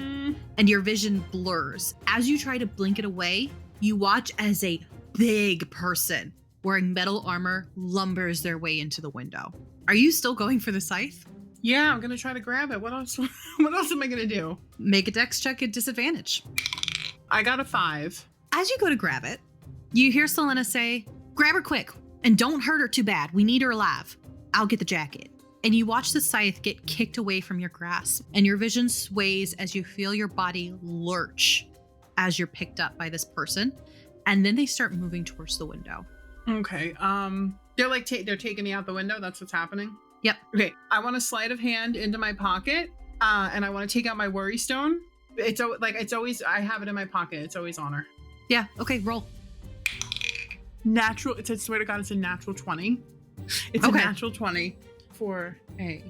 and your vision blurs. As you try to blink it away, you watch as a big person wearing metal armor lumbers their way into the window. Are you still going for the scythe? Yeah, I'm gonna try to grab it. What else? What else am I gonna do? Make a dex check at disadvantage. I got a 5. As you go to grab it, you hear Selena say, grab her quick, and don't hurt her too bad. We need her alive. I'll get the jacket. And you watch the scythe get kicked away from your grasp, and your vision sways as you feel your body lurch as you're picked up by this person, and then they start moving towards the window. Okay. They're like they're taking me out the window. That's what's happening. Yep. Okay. I want a sleight of hand into my pocket, and I want to take out my worry stone. It's always I have it in my pocket. It's always on her. Yeah. Okay. Roll. Natural. It's I swear to God, it's a natural 20. It's Okay. a natural 20 for a. I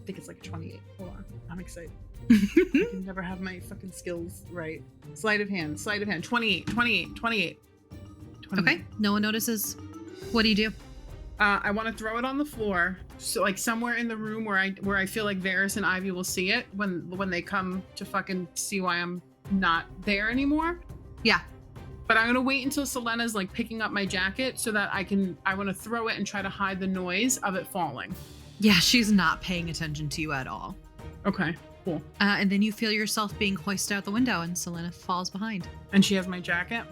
think it's like a 28. Hold on. I'm excited. I can never have my fucking skills right. Sleight of hand. 28. Okay. No one notices. What do you do? I want to throw it on the floor, so like somewhere in the room where I feel like Varys and Ivy will see it when they come to fucking see why I'm not there anymore. Yeah. But I'm gonna wait until Selena's like picking up my jacket so that I want to throw it and try to hide the noise of it falling. Yeah. She's not paying attention to you at all. Okay, cool. And then you feel yourself being hoisted out the window, and Selena falls behind. And she has my jacket.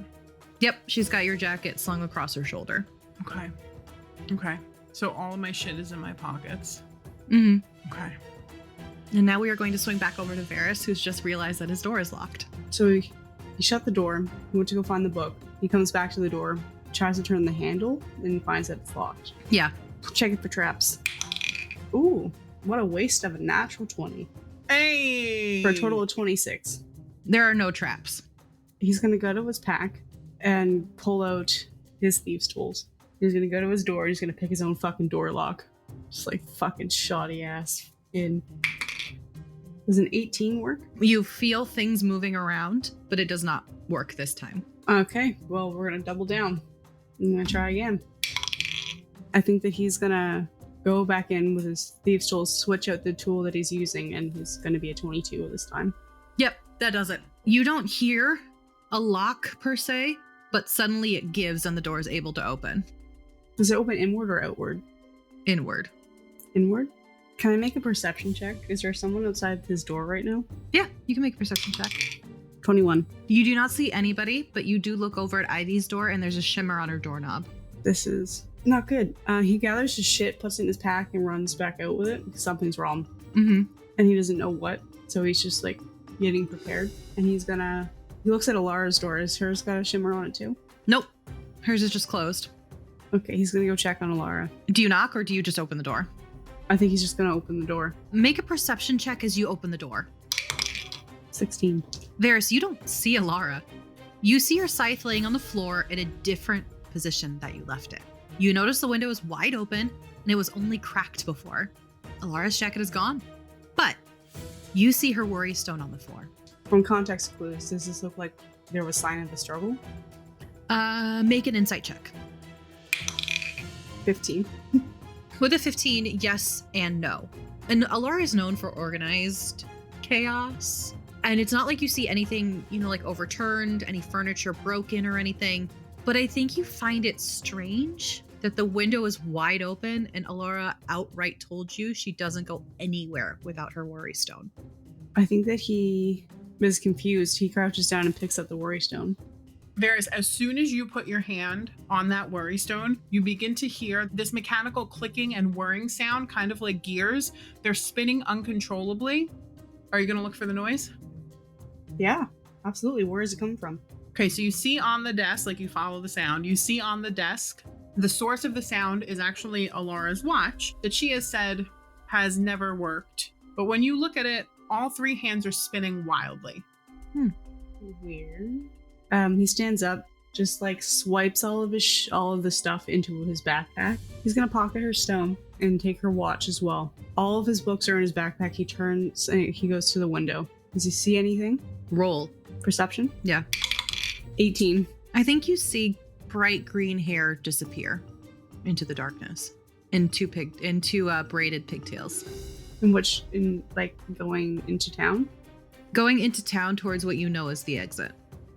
Yep. She's got your jacket slung across her shoulder. Okay. So all of my shit is in my pockets. Mm-hmm. Okay. And now we are going to swing back over to Varys, who's just realized that his door is locked. So he shut the door. He went to go find the book. He comes back to the door, tries to turn the handle, and finds that it's locked. Yeah. Check it for traps. Ooh, what a waste of a natural 20. Hey! For a total of 26. There are no traps. He's going to go to his pack and pull out his thieves' tools. He's going to go to his door. He's going to pick his own fucking door lock. Just like fucking shoddy ass in. Does an 18 work? You feel things moving around, but it does not work this time. Okay, well, we're going to double down. I'm going to try again. I think that he's going to go back in with his thieves' tools, switch out the tool that he's using, and he's going to be a 22 this time. Yep, that does it. You don't hear a lock per se, but suddenly it gives and the door is able to open. Does it open inward or outward? Inward. Inward? Can I make a perception check? Is there someone outside his door right now? Yeah, you can make a perception check. 21. You do not see anybody, but you do look over at Ivy's door and there's a shimmer on her doorknob. This is not good. He gathers his shit, puts it in his pack, and runs back out with it because something's wrong. Mm-hmm. And he doesn't know what, so he's just like getting prepared. And he looks at Elara's door. Has hers got a shimmer on it too? Nope. Hers is just closed. Okay, he's gonna go check on Elara. Do you knock or do you just open the door? I think he's just gonna open the door. Make a perception check as you open the door. 16. Véres, you don't see Elara. You see her scythe laying on the floor in a different position that you left it. You notice the window is wide open and it was only cracked before. Elara's jacket is gone, but you see her worry stone on the floor. From context clues, does this look like there was sign of a struggle? Make an insight check. 15. With a 15, yes and no. And Elara is known for organized chaos. And it's not like you see anything, like overturned, any furniture broken or anything. But I think you find it strange that the window is wide open and Elara outright told you she doesn't go anywhere without her worry stone. I think that he is confused. He crouches down and picks up the worry stone. Véres, as soon as you put your hand on that worry stone, you begin to hear this mechanical clicking and whirring sound, kind of like gears. They're spinning uncontrollably. Are you going to look for the noise? Yeah, absolutely. Where is it coming from? Okay, so you see on the desk, like you follow the sound, you see on the desk, the source of the sound is actually Elara's watch that she has said has never worked. But when you look at it, all three hands are spinning wildly. Weird. He stands up, just like swipes all of the stuff into his backpack. He's gonna pocket her stone and take her watch as well. All of his books are in his backpack. He turns and he goes to the window. Does he see anything? Roll. Perception? Yeah. 18. I think you see bright green hair disappear into the darkness, into braided pigtails. Going into town? Going into town towards what you know is the exit.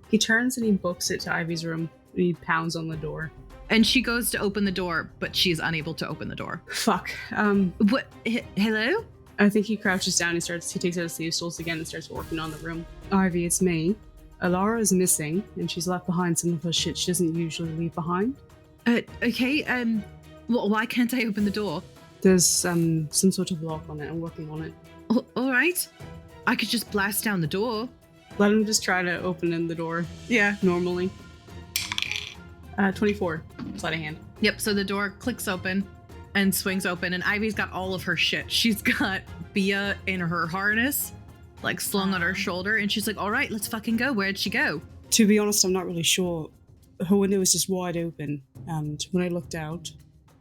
He turns and he books it to Ivy's room and he pounds on the door. And she goes to open the door, but she's unable to open the door. Fuck. What? Hello? I think he crouches down. He takes out his sleeve stools again and starts working on the room. Ivy, it's me. Elara is missing and she's left behind some of her shit she doesn't usually leave behind. Okay. Why can't I open the door? There's some sort of lock on it. I'm working on it. All right. I could just blast down the door. Let him just try to open the door. Yeah, normally. 24. Sleight of hand. Yep, so the door clicks open and swings open, and Ivy's got all of her shit. She's got Bia in her harness, like slung on her shoulder, and she's like, all right, let's fucking go. Where'd she go? To be honest, I'm not really sure. Her window was just wide open, and when I looked out,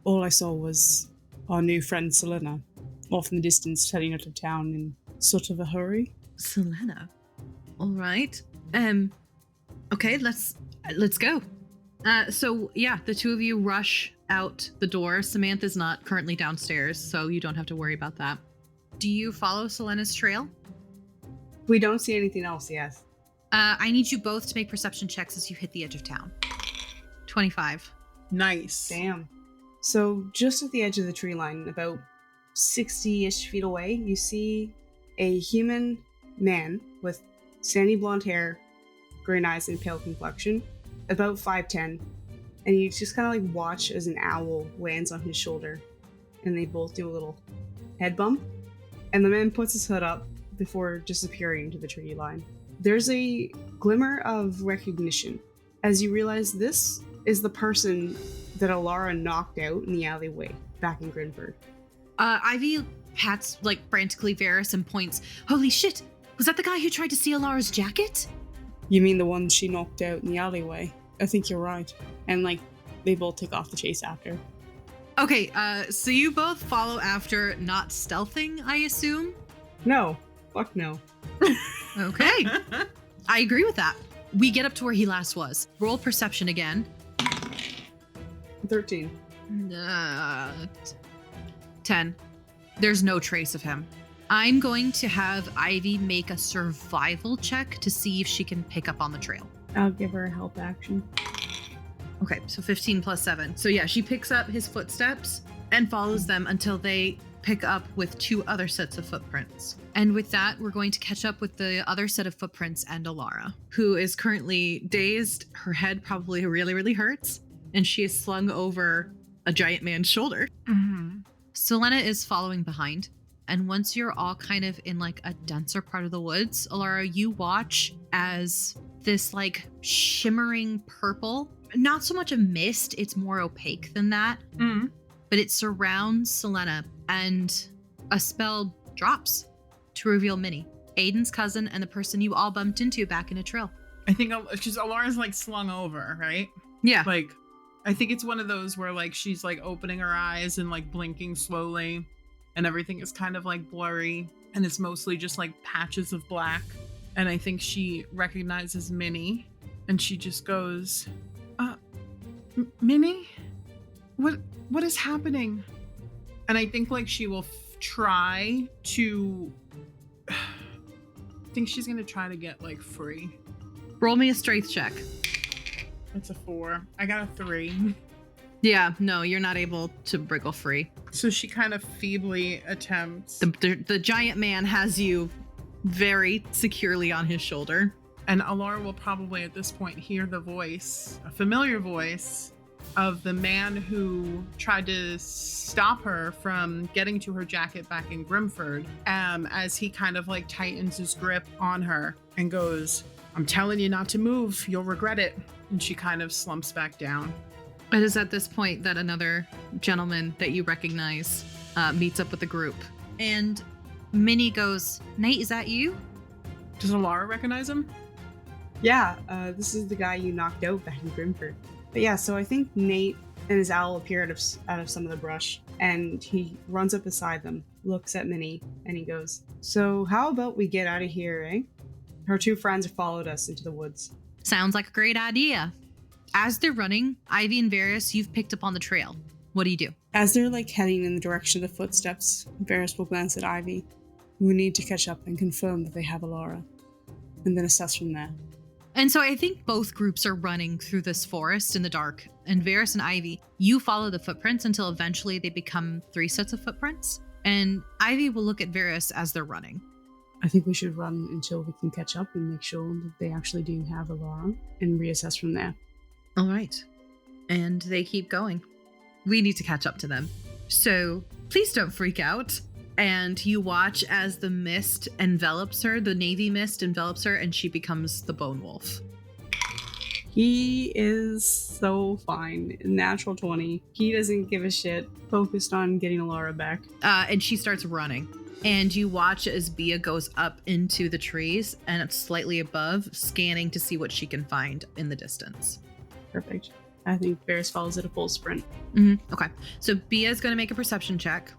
all I saw was our new friend Selena, off in the distance, heading out of town in sort of a hurry. Selena? All right. Okay, let's go. So yeah, the two of you rush out the door. Samantha's not currently downstairs, so you don't have to worry about that. Do you follow Selena's trail? We don't see anything else, yes. I need you both to make perception checks as you hit the edge of town. 25. Nice. Damn. So just at the edge of the tree line, about 60-ish feet away, you see a human man with sandy blonde hair, green eyes, and pale complexion, about 5'10", and you just kind of like watch as an owl lands on his shoulder, and they both do a little head bump, and the man puts his hood up before disappearing into the tree line. There's a glimmer of recognition as you realize this is the person that Elara knocked out in the alleyway back in Grinford. Ivy pats like frantically Varys and points. Holy shit! Was that the guy who tried to steal Lara's jacket? You mean the one she knocked out in the alleyway? I think you're right. And like, they both take off the chase after. Okay, so you both follow after, not stealthing, I assume? No. Fuck no. Okay. I agree with that. We get up to where he last was. Roll perception again. 13. 10. There's no trace of him. I'm going to have Ivy make a survival check to see if she can pick up on the trail. I'll give her a help action. Okay, so 15 plus 7. So yeah, she picks up his footsteps and follows them until they pick up with 2 other sets of footprints. And with that, we're going to catch up with the other set of footprints and Elara, who is currently dazed. Her head probably really, really hurts, and she is slung over a giant man's shoulder. Mm-hmm. Selena is following behind. And once you're all kind of in like a denser part of the woods, Elara, you watch as this like shimmering purple, not so much a mist, it's more opaque than that, but it surrounds Selena and a spell drops to reveal Minnie, Aiden's cousin and the person you all bumped into back in a trail. I think she's Alara's like slung over, right? Yeah. Like, I think it's one of those where like she's like opening her eyes and like blinking slowly, and everything is kind of like blurry, and it's mostly just like patches of black. And I think she recognizes Minnie, and she just goes, Minnie? What is happening? And I think like she will try to, I think she's gonna try to get like free. Roll me a strength check. That's a 4. I got a 3. Yeah, no, you're not able to wriggle free. So she kind of feebly attempts. The giant man has you very securely on his shoulder. And Elara will probably at this point hear the voice, a familiar voice, of the man who tried to stop her from getting to her jacket back in Grimford, as he kind of like tightens his grip on her and goes, I'm telling you not to move, you'll regret it. And she kind of slumps back down. It is at this point that another gentleman that you recognize meets up with the group. And Minnie goes, Nate, is that you? Does Elara recognize him? Yeah, this is the guy you knocked out back in Grimford. But yeah, so I think Nate and his owl appear out of some of the brush, and he runs up beside them, looks at Minnie, and he goes, so how about we get out of here, eh? Her 2 friends have followed us into the woods. Sounds like a great idea. As they're running, Ivy and Varys, you've picked up on the trail. What do you do? As they're like heading in the direction of the footsteps, Varys will glance at Ivy. We need to catch up and confirm that they have Elara, and then assess from there. And so I think both groups are running through this forest in the dark. And Varys and Ivy, you follow the footprints until eventually they become 3 sets of footprints. And Ivy will look at Varys as they're running. I think we should run until we can catch up and make sure that they actually do have Elara and reassess from there. All right. And they keep going. We need to catch up to them. So please don't freak out. And you watch as the mist envelops her, the navy mist envelops her, and she becomes the Bone Wolf. He is so fine. Natural 20. He doesn't give a shit. Focused on getting Elara back. And she starts running. And you watch as Bia goes up into the trees and it's slightly above, scanning to see what she can find in the distance. Perfect. I think Varys follows at a full sprint. Okay. So Bia is going to make a perception check.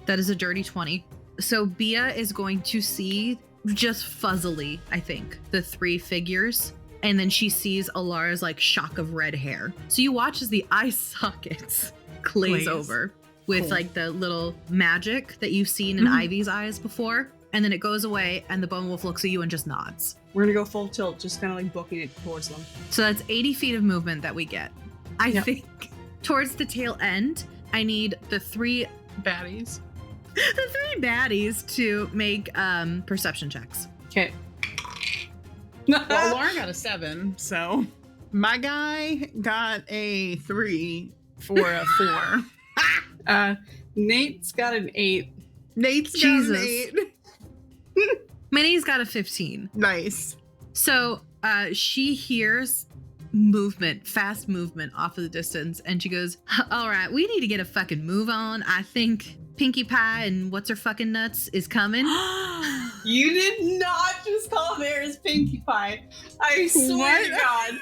That is a dirty 20. So Bia is going to see just fuzzily, I think, the 3 figures. And then she sees Alara's like shock of red hair. So you watch as the eye sockets glaze over with Cool. like the little magic that you've seen in Ivy's eyes before. And then it goes away and the Bone Wolf looks at you and just nods. We're gonna go full tilt, just kind of like booking it towards them. So that's 80 feet of movement that we get. I think towards the tail end, I need the 3 Baddies. baddies to make perception checks. Okay. Well, Laura got a 7, so my guy got a 3 for a 4. Nate's got an 8. Nate's got Jesus. an 8. Minnie's got a 15. Nice. So she hears fast movement off of the distance, and she goes, all right, we need to get a fucking move on. I think Pinkie Pie and what's her fucking nuts is coming. You did not just call Véres Pinkie Pie. I swear to God.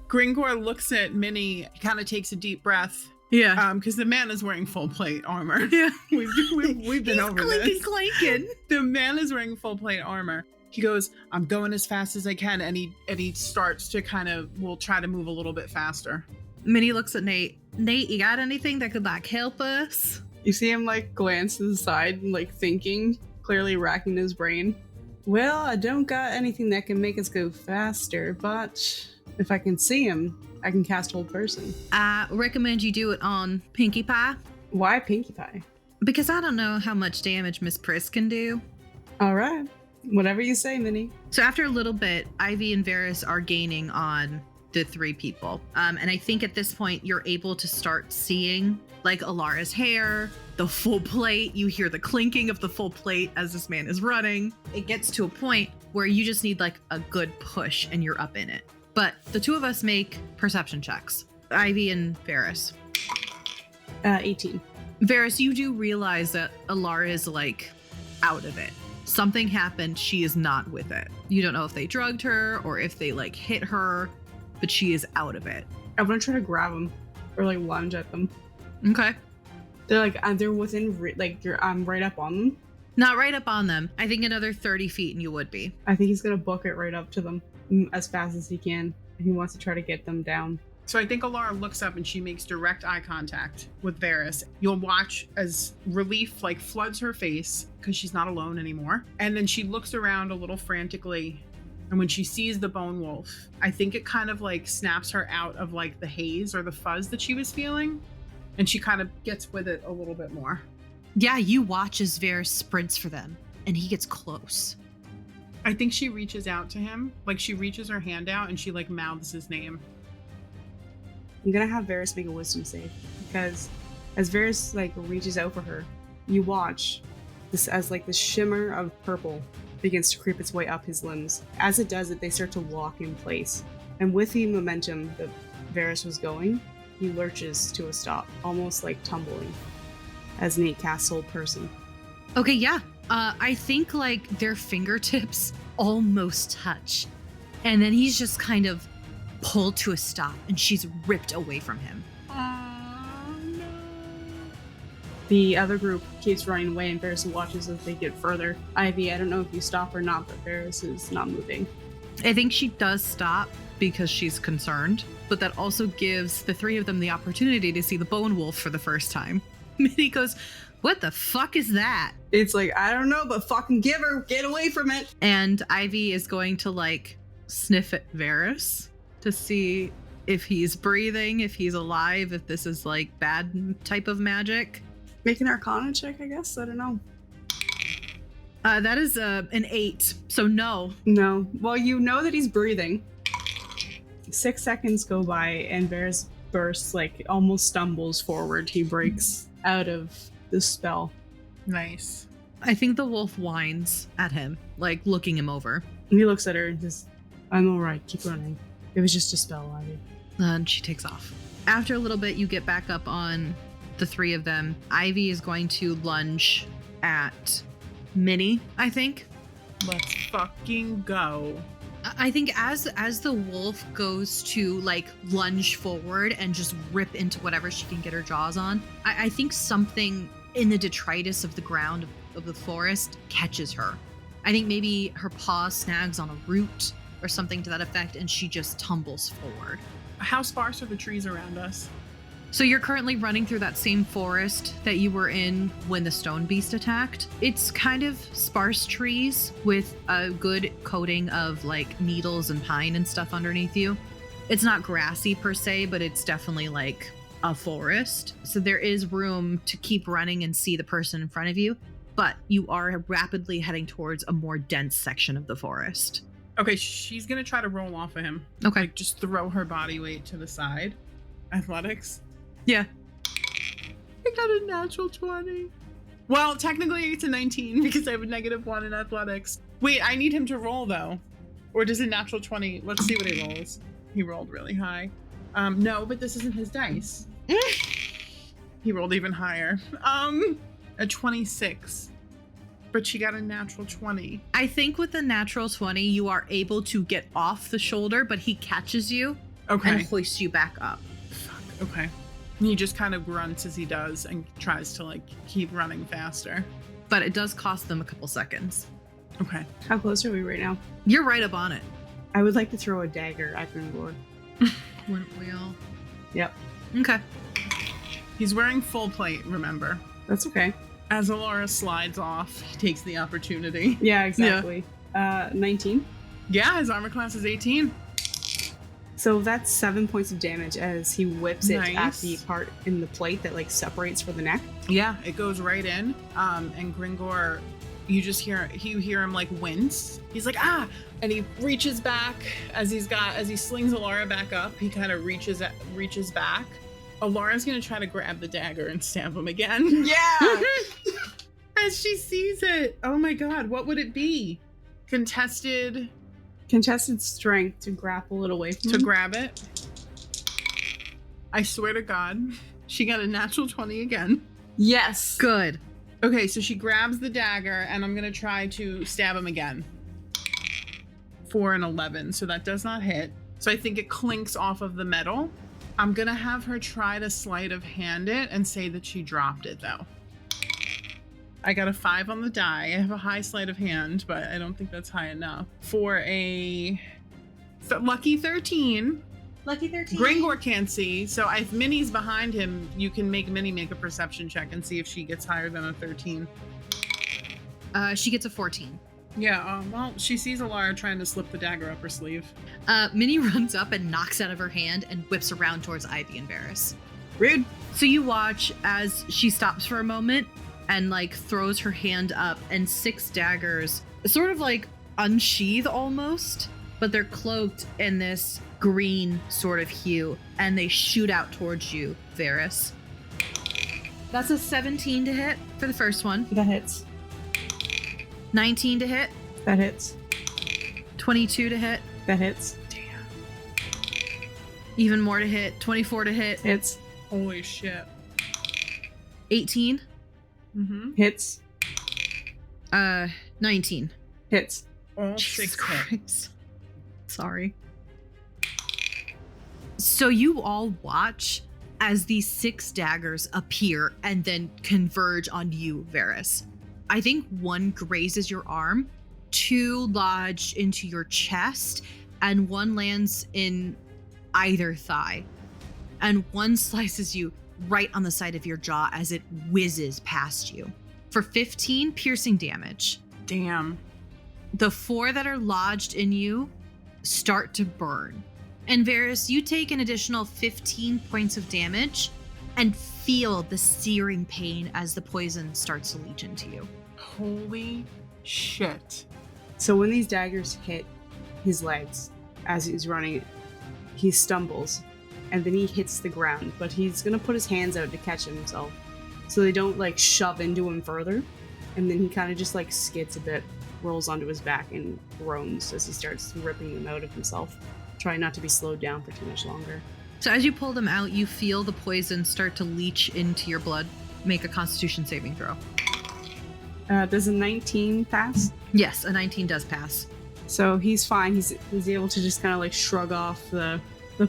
Gringor looks at Minnie, kind of takes a deep breath. Yeah. Because the man is wearing full plate armor. Yeah. We've been over this. Clinking. The man is wearing full plate armor. He goes, I'm going as fast as I can, and he starts to will try to move a little bit faster. Minnie looks at Nate. Nate, you got anything that could like help us? You see him like glance to the side and like thinking, clearly racking his brain. Well, I don't got anything that can make us go faster, but if I can see him, I can cast Hold Person. I recommend you do it on Pinkie Pie. Why Pinkie Pie? Because I don't know how much damage Miss Priss can do. All right. Whatever you say, Minnie. So after a little bit, Ivy and Véres are gaining on the three people. And I think at this point, you're able to start seeing like Elara's hair, the full plate. You hear the clinking of the full plate as this man is running. It gets to a point where you just need like a good push and you're up in it. But the two of us make perception checks. Ivy and Véres. 18. Véres, you do realize that Elara is like out of it. Something happened. She is not with it. You don't know if they drugged her or if they like hit her, but she is out of it. I'm gonna try to grab them or like lunge at them. Okay. They're like, they're within, I'm right up on them. Not right up on them. I think another 30 feet and you would be. I think he's gonna book it right up to them as fast as he can. He wants to try to get them down. So I think Elara looks up and she makes direct eye contact with Véres. You'll watch as relief like floods her face because she's not alone anymore. And then she looks around a little frantically. And when she sees the bone wolf, I think it kind of like snaps her out of like the haze or the fuzz that she was feeling. And she kind of gets with it a little bit more. Yeah, you watch as Véres sprints for them and he gets close. I think she reaches out to him. Like she reaches her hand out and she like mouths his name. I'm gonna have Véres make a wisdom save because as Véres like reaches out for her, you watch this as like the shimmer of purple begins to creep its way up his limbs. As it does it, they start to lock in place. And with the momentum that Véres was going, he lurches to a stop, almost like tumbling, as Nate casts Hold Person. Okay, yeah. I think like their fingertips almost touch. And then he's just kind of pulled to a stop and she's ripped away from him. Oh, no. The other group keeps running away and Véres watches as they get further. Ivy, I don't know if you stop or not, but Véres is not moving. I think she does stop because she's concerned, but that also gives the three of them the opportunity to see the bone wolf for the first time. Minnie goes, what the fuck is that? It's like, I don't know, but fucking give her, get away from it. And Ivy is going to like sniff at Véres to see if he's breathing, if he's alive, if this is like bad type of magic. Make an Arcana check, I guess. I don't know. That is an 8, so no. No. Well, you know that he's breathing. 6 seconds go by and Véres bursts, like almost stumbles forward. He breaks out of the spell. Nice. I think the wolf whines at him, like looking him over. And he looks at her and just, I'm all right, keep running. It was just a spell, Ivy. And she takes off. After a little bit, you get back up on the three of them. Ivy is going to lunge at Minnie, I think. Let's fucking go. I think as the wolf goes to like lunge forward and just rip into whatever she can get her jaws on, I think something in the detritus of the ground of the forest catches her. I think maybe her paw snags on a root or something to that effect and she just tumbles forward. How sparse are the trees around us? So you're currently running through that same forest that you were in when the stone beast attacked. It's kind of sparse trees with a good coating of like needles and pine and stuff underneath you. It's not grassy per se, but it's definitely like a forest. So there is room to keep running and see the person in front of you, but you are rapidly heading towards a more dense section of the forest. Okay, she's gonna try to roll off of him. Okay. Like just throw her body weight to the side. Athletics. Yeah. I got a natural 20. Well, technically it's a 19 because I have a -1 in athletics. Wait, I need him to roll though. Or does a natural 20? Let's see what he rolls. He rolled really high. No, but this isn't his dice. He rolled even higher. A 26. But she got a natural 20. I think with the natural 20, you are able to get off the shoulder, but he catches you Okay. and hoists you back up. Fuck. Okay. He just kind of grunts as he does and tries to like keep running faster. But it does cost them a couple seconds. Okay. How close are we right now? You're right up on it. I would like to throw a dagger at Grimgor. Wouldn't we all? Yep. Okay. He's wearing full plate, remember. That's okay. As Elara slides off, he takes the opportunity. Yeah, exactly. 19. Yeah, his armor class is 18. So that's 7 points of damage as he whips it at Nice. the part in the plate that like separates for the neck. Yeah, it goes right in. And Gringor, you hear him like wince. He's like, ah! And he reaches back as he slings Elara back up, he kind of reaches back. Alara's gonna try to grab the dagger and stab him again. Yeah! As she sees it. Oh my god, what would it be? Contested Strength to grapple it away from to him. grab it. I swear to God, she got a natural 20 again. Yes. Good. Okay, so she grabs the dagger, and I'm gonna try to stab him again. For an 11, so that does not hit. So I think it clinks off of the metal. I'm gonna have her try to sleight of hand it and say that she dropped it, though. I got a 5 on the die. I have a high sleight of hand, but I don't think that's high enough. For a lucky 13. Lucky 13. Gringor can't see, so if Minnie's behind him, you can make Minnie make a perception check and see if she gets higher than a 13. She gets a 14. Yeah, well, she sees Elara trying to slip the dagger up her sleeve. Minnie runs up and knocks out of her hand and whips around towards Ivy and Véres. Rude. So you watch as she stops for a moment and like throws her hand up, and 6 daggers sort of like unsheath almost, but they're cloaked in this green sort of hue, and they shoot out towards you, Véres. That's a 17 to hit for the first one. That hits. 19 to hit. That hits. 22 to hit. That hits. Even more to hit. 24 to hit. Hits. Holy shit. 18. Mm-hmm. Hits. 19. Hits. All Jesus 6 hit. Christ. Sorry. So you all watch as these 6 daggers appear and then converge on you, Véres. I think 1 grazes your arm, 2 lodge into your chest, and 1 lands in either thigh. And 1 slices you right on the side of your jaw as it whizzes past you for 15 piercing damage. Damn. The 4 that are lodged in you start to burn. And Véres, you take an additional 15 points of damage and feel the searing pain as the poison starts to leach into you. Holy shit. So when these daggers hit his legs as he's running, he stumbles and then he hits the ground, but he's gonna put his hands out to catch himself so they don't like shove into him further. And then he kind of just like skids a bit, rolls onto his back and groans as he starts ripping them out of himself, trying not to be slowed down for too much longer. So as you pull them out, you feel the poison start to leach into your blood. Make a Constitution saving throw. Does a 19 pass? Yes, a 19 does pass. So he's fine. He's able to just kind of like shrug off the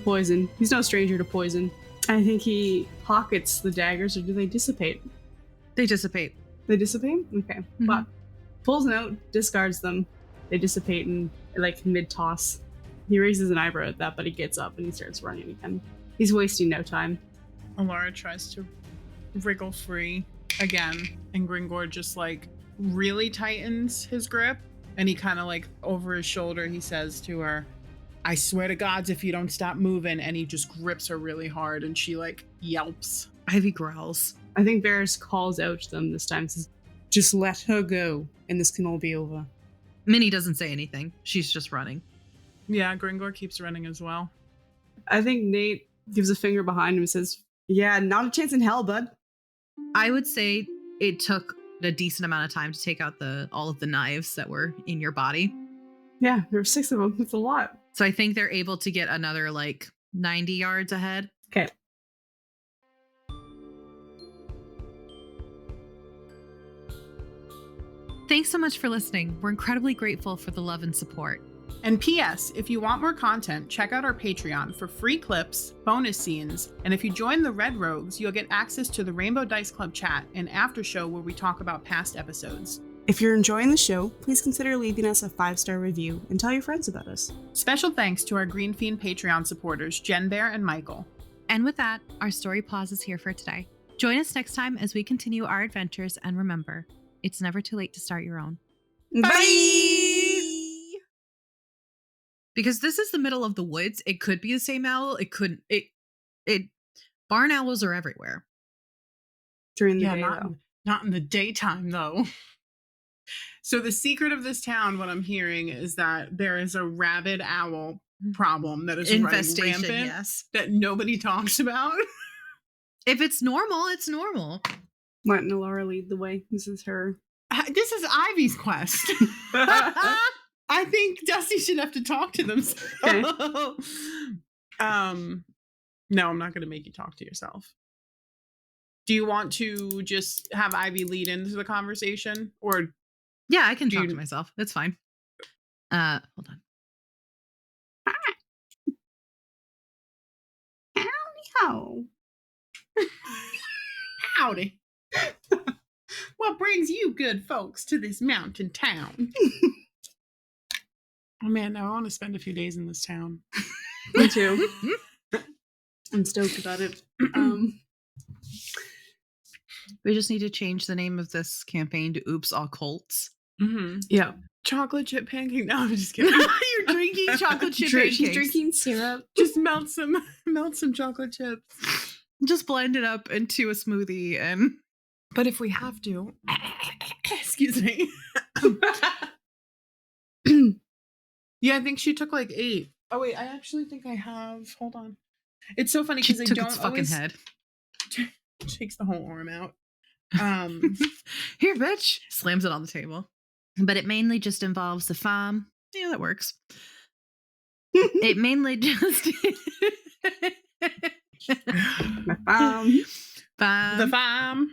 poison. He's no stranger to poison. I think he pockets the daggers, or do they dissipate? They dissipate. They dissipate? Okay. Mhm. But pulls them out, discards them. They dissipate in like mid-toss. He raises an eyebrow at that, but he gets up and he starts running again. He's wasting no time. Elara tries to wriggle free again, and Gringor just like really tightens his grip, and he kind of like over his shoulder he says to her, I swear to gods if you don't stop moving, and he just grips her really hard and she like yelps. Ivy growls. I think Véres calls out to them this time, says, just let her go and this can all be over. Minnie doesn't say anything. She's just running. Yeah, Gringor keeps running as well. I think Nate gives a finger behind him and says, yeah, not a chance in hell, bud. I would say it took a decent amount of time to take out all of the knives that were in your body. Yeah, there were 6 of them. It's a lot. So I think they're able to get another like 90 yards ahead. Okay. Thanks so much for listening. We're incredibly grateful for the love and support. And P.S. if you want more content, check out our Patreon for free clips, bonus scenes, and if you join the Red Rogues, you'll get access to the Rainbow Dice Club chat and after show where we talk about past episodes. If you're enjoying the show, please consider leaving us a 5-star review and tell your friends about us. Special thanks to our Green Fiend Patreon supporters, Jen Bear and Michael. And with that, our story pause is here for today. Join us next time as we continue our adventures, and remember, it's never too late to start your own. Bye! Because this is the middle of the woods, it could be the same owl. It couldn't. It barn owls are everywhere. During the day, not in the daytime, though. So the secret of this town, what I'm hearing, is that there is a rabid owl problem that is running Infestation, rampant yes. that nobody talks about. If it's normal, it's normal. Let Elara lead the way. This is her. This is Ivy's quest. I think Dusty should have to talk to themselves. Okay. No, I'm not going to make you talk to yourself. Do you want to just have Ivy lead into the conversation, or Yeah, I can talk to myself. That's fine. Hold on. Howdy ho. howdy? What brings you good folks to this mountain town? Oh man, now I want to spend a few days in this town. Me too. I'm stoked about it. We just need to change the name of this campaign to Oops All Colts. Mm-hmm. Yeah. Chocolate chip pancake. No, I'm just kidding. You're drinking chocolate chip pancakes. She's drinking syrup. Just melt some chocolate chips. Just blend it up into a smoothie and... But if we have to, excuse me. Yeah, I think she took like 8. Oh wait, I actually think I have. Hold on. It's so funny because I took don't its fucking always head. takes the whole arm out. Here, bitch. Slams it on the table. But it mainly just involves the farm. Yeah, that works. It mainly just... My farm. Farm. The farm.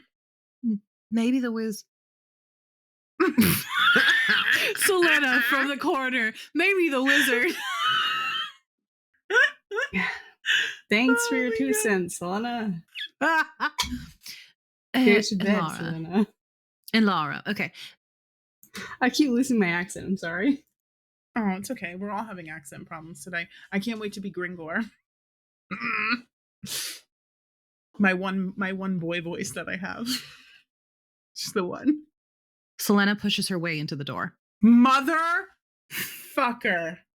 Maybe the whiz. Selena from the corner. Maybe the wizard. Thanks for Oh your my 2 God. cents, Selena. Here's your bed, Elara. Selena. Elara. Okay. I keep losing my accent. I'm sorry. Oh, it's okay. We're all having accent problems today. I can't wait to be Gringor. my one boy voice that I have. Just the one. Selena pushes her way into the door. Motherfucker.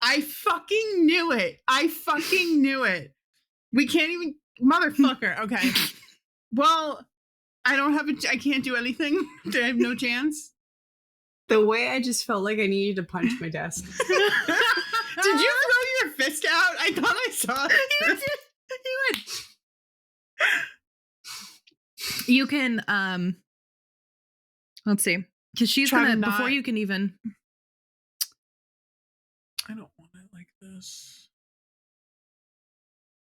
I fucking knew it. We can't even... Motherfucker. Okay. Well, I can't do anything. I have no chance. The way I just felt like I needed to punch my desk. Did you throw your fist out? I thought I saw it. You can, let's see. Because she's Try to gonna, not- before you can even... I don't want it like this.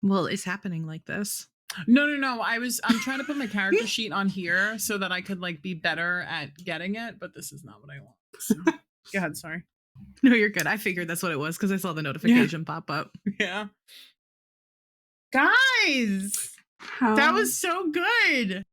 Well, it's happening like this. No. I'm trying to put my character sheet on here so that I could like be better at getting it, but this is not what I want. So. Go ahead, sorry. No, you're good. I figured that's what it was because I saw the notification pop up. Yeah. Guys, that was so good.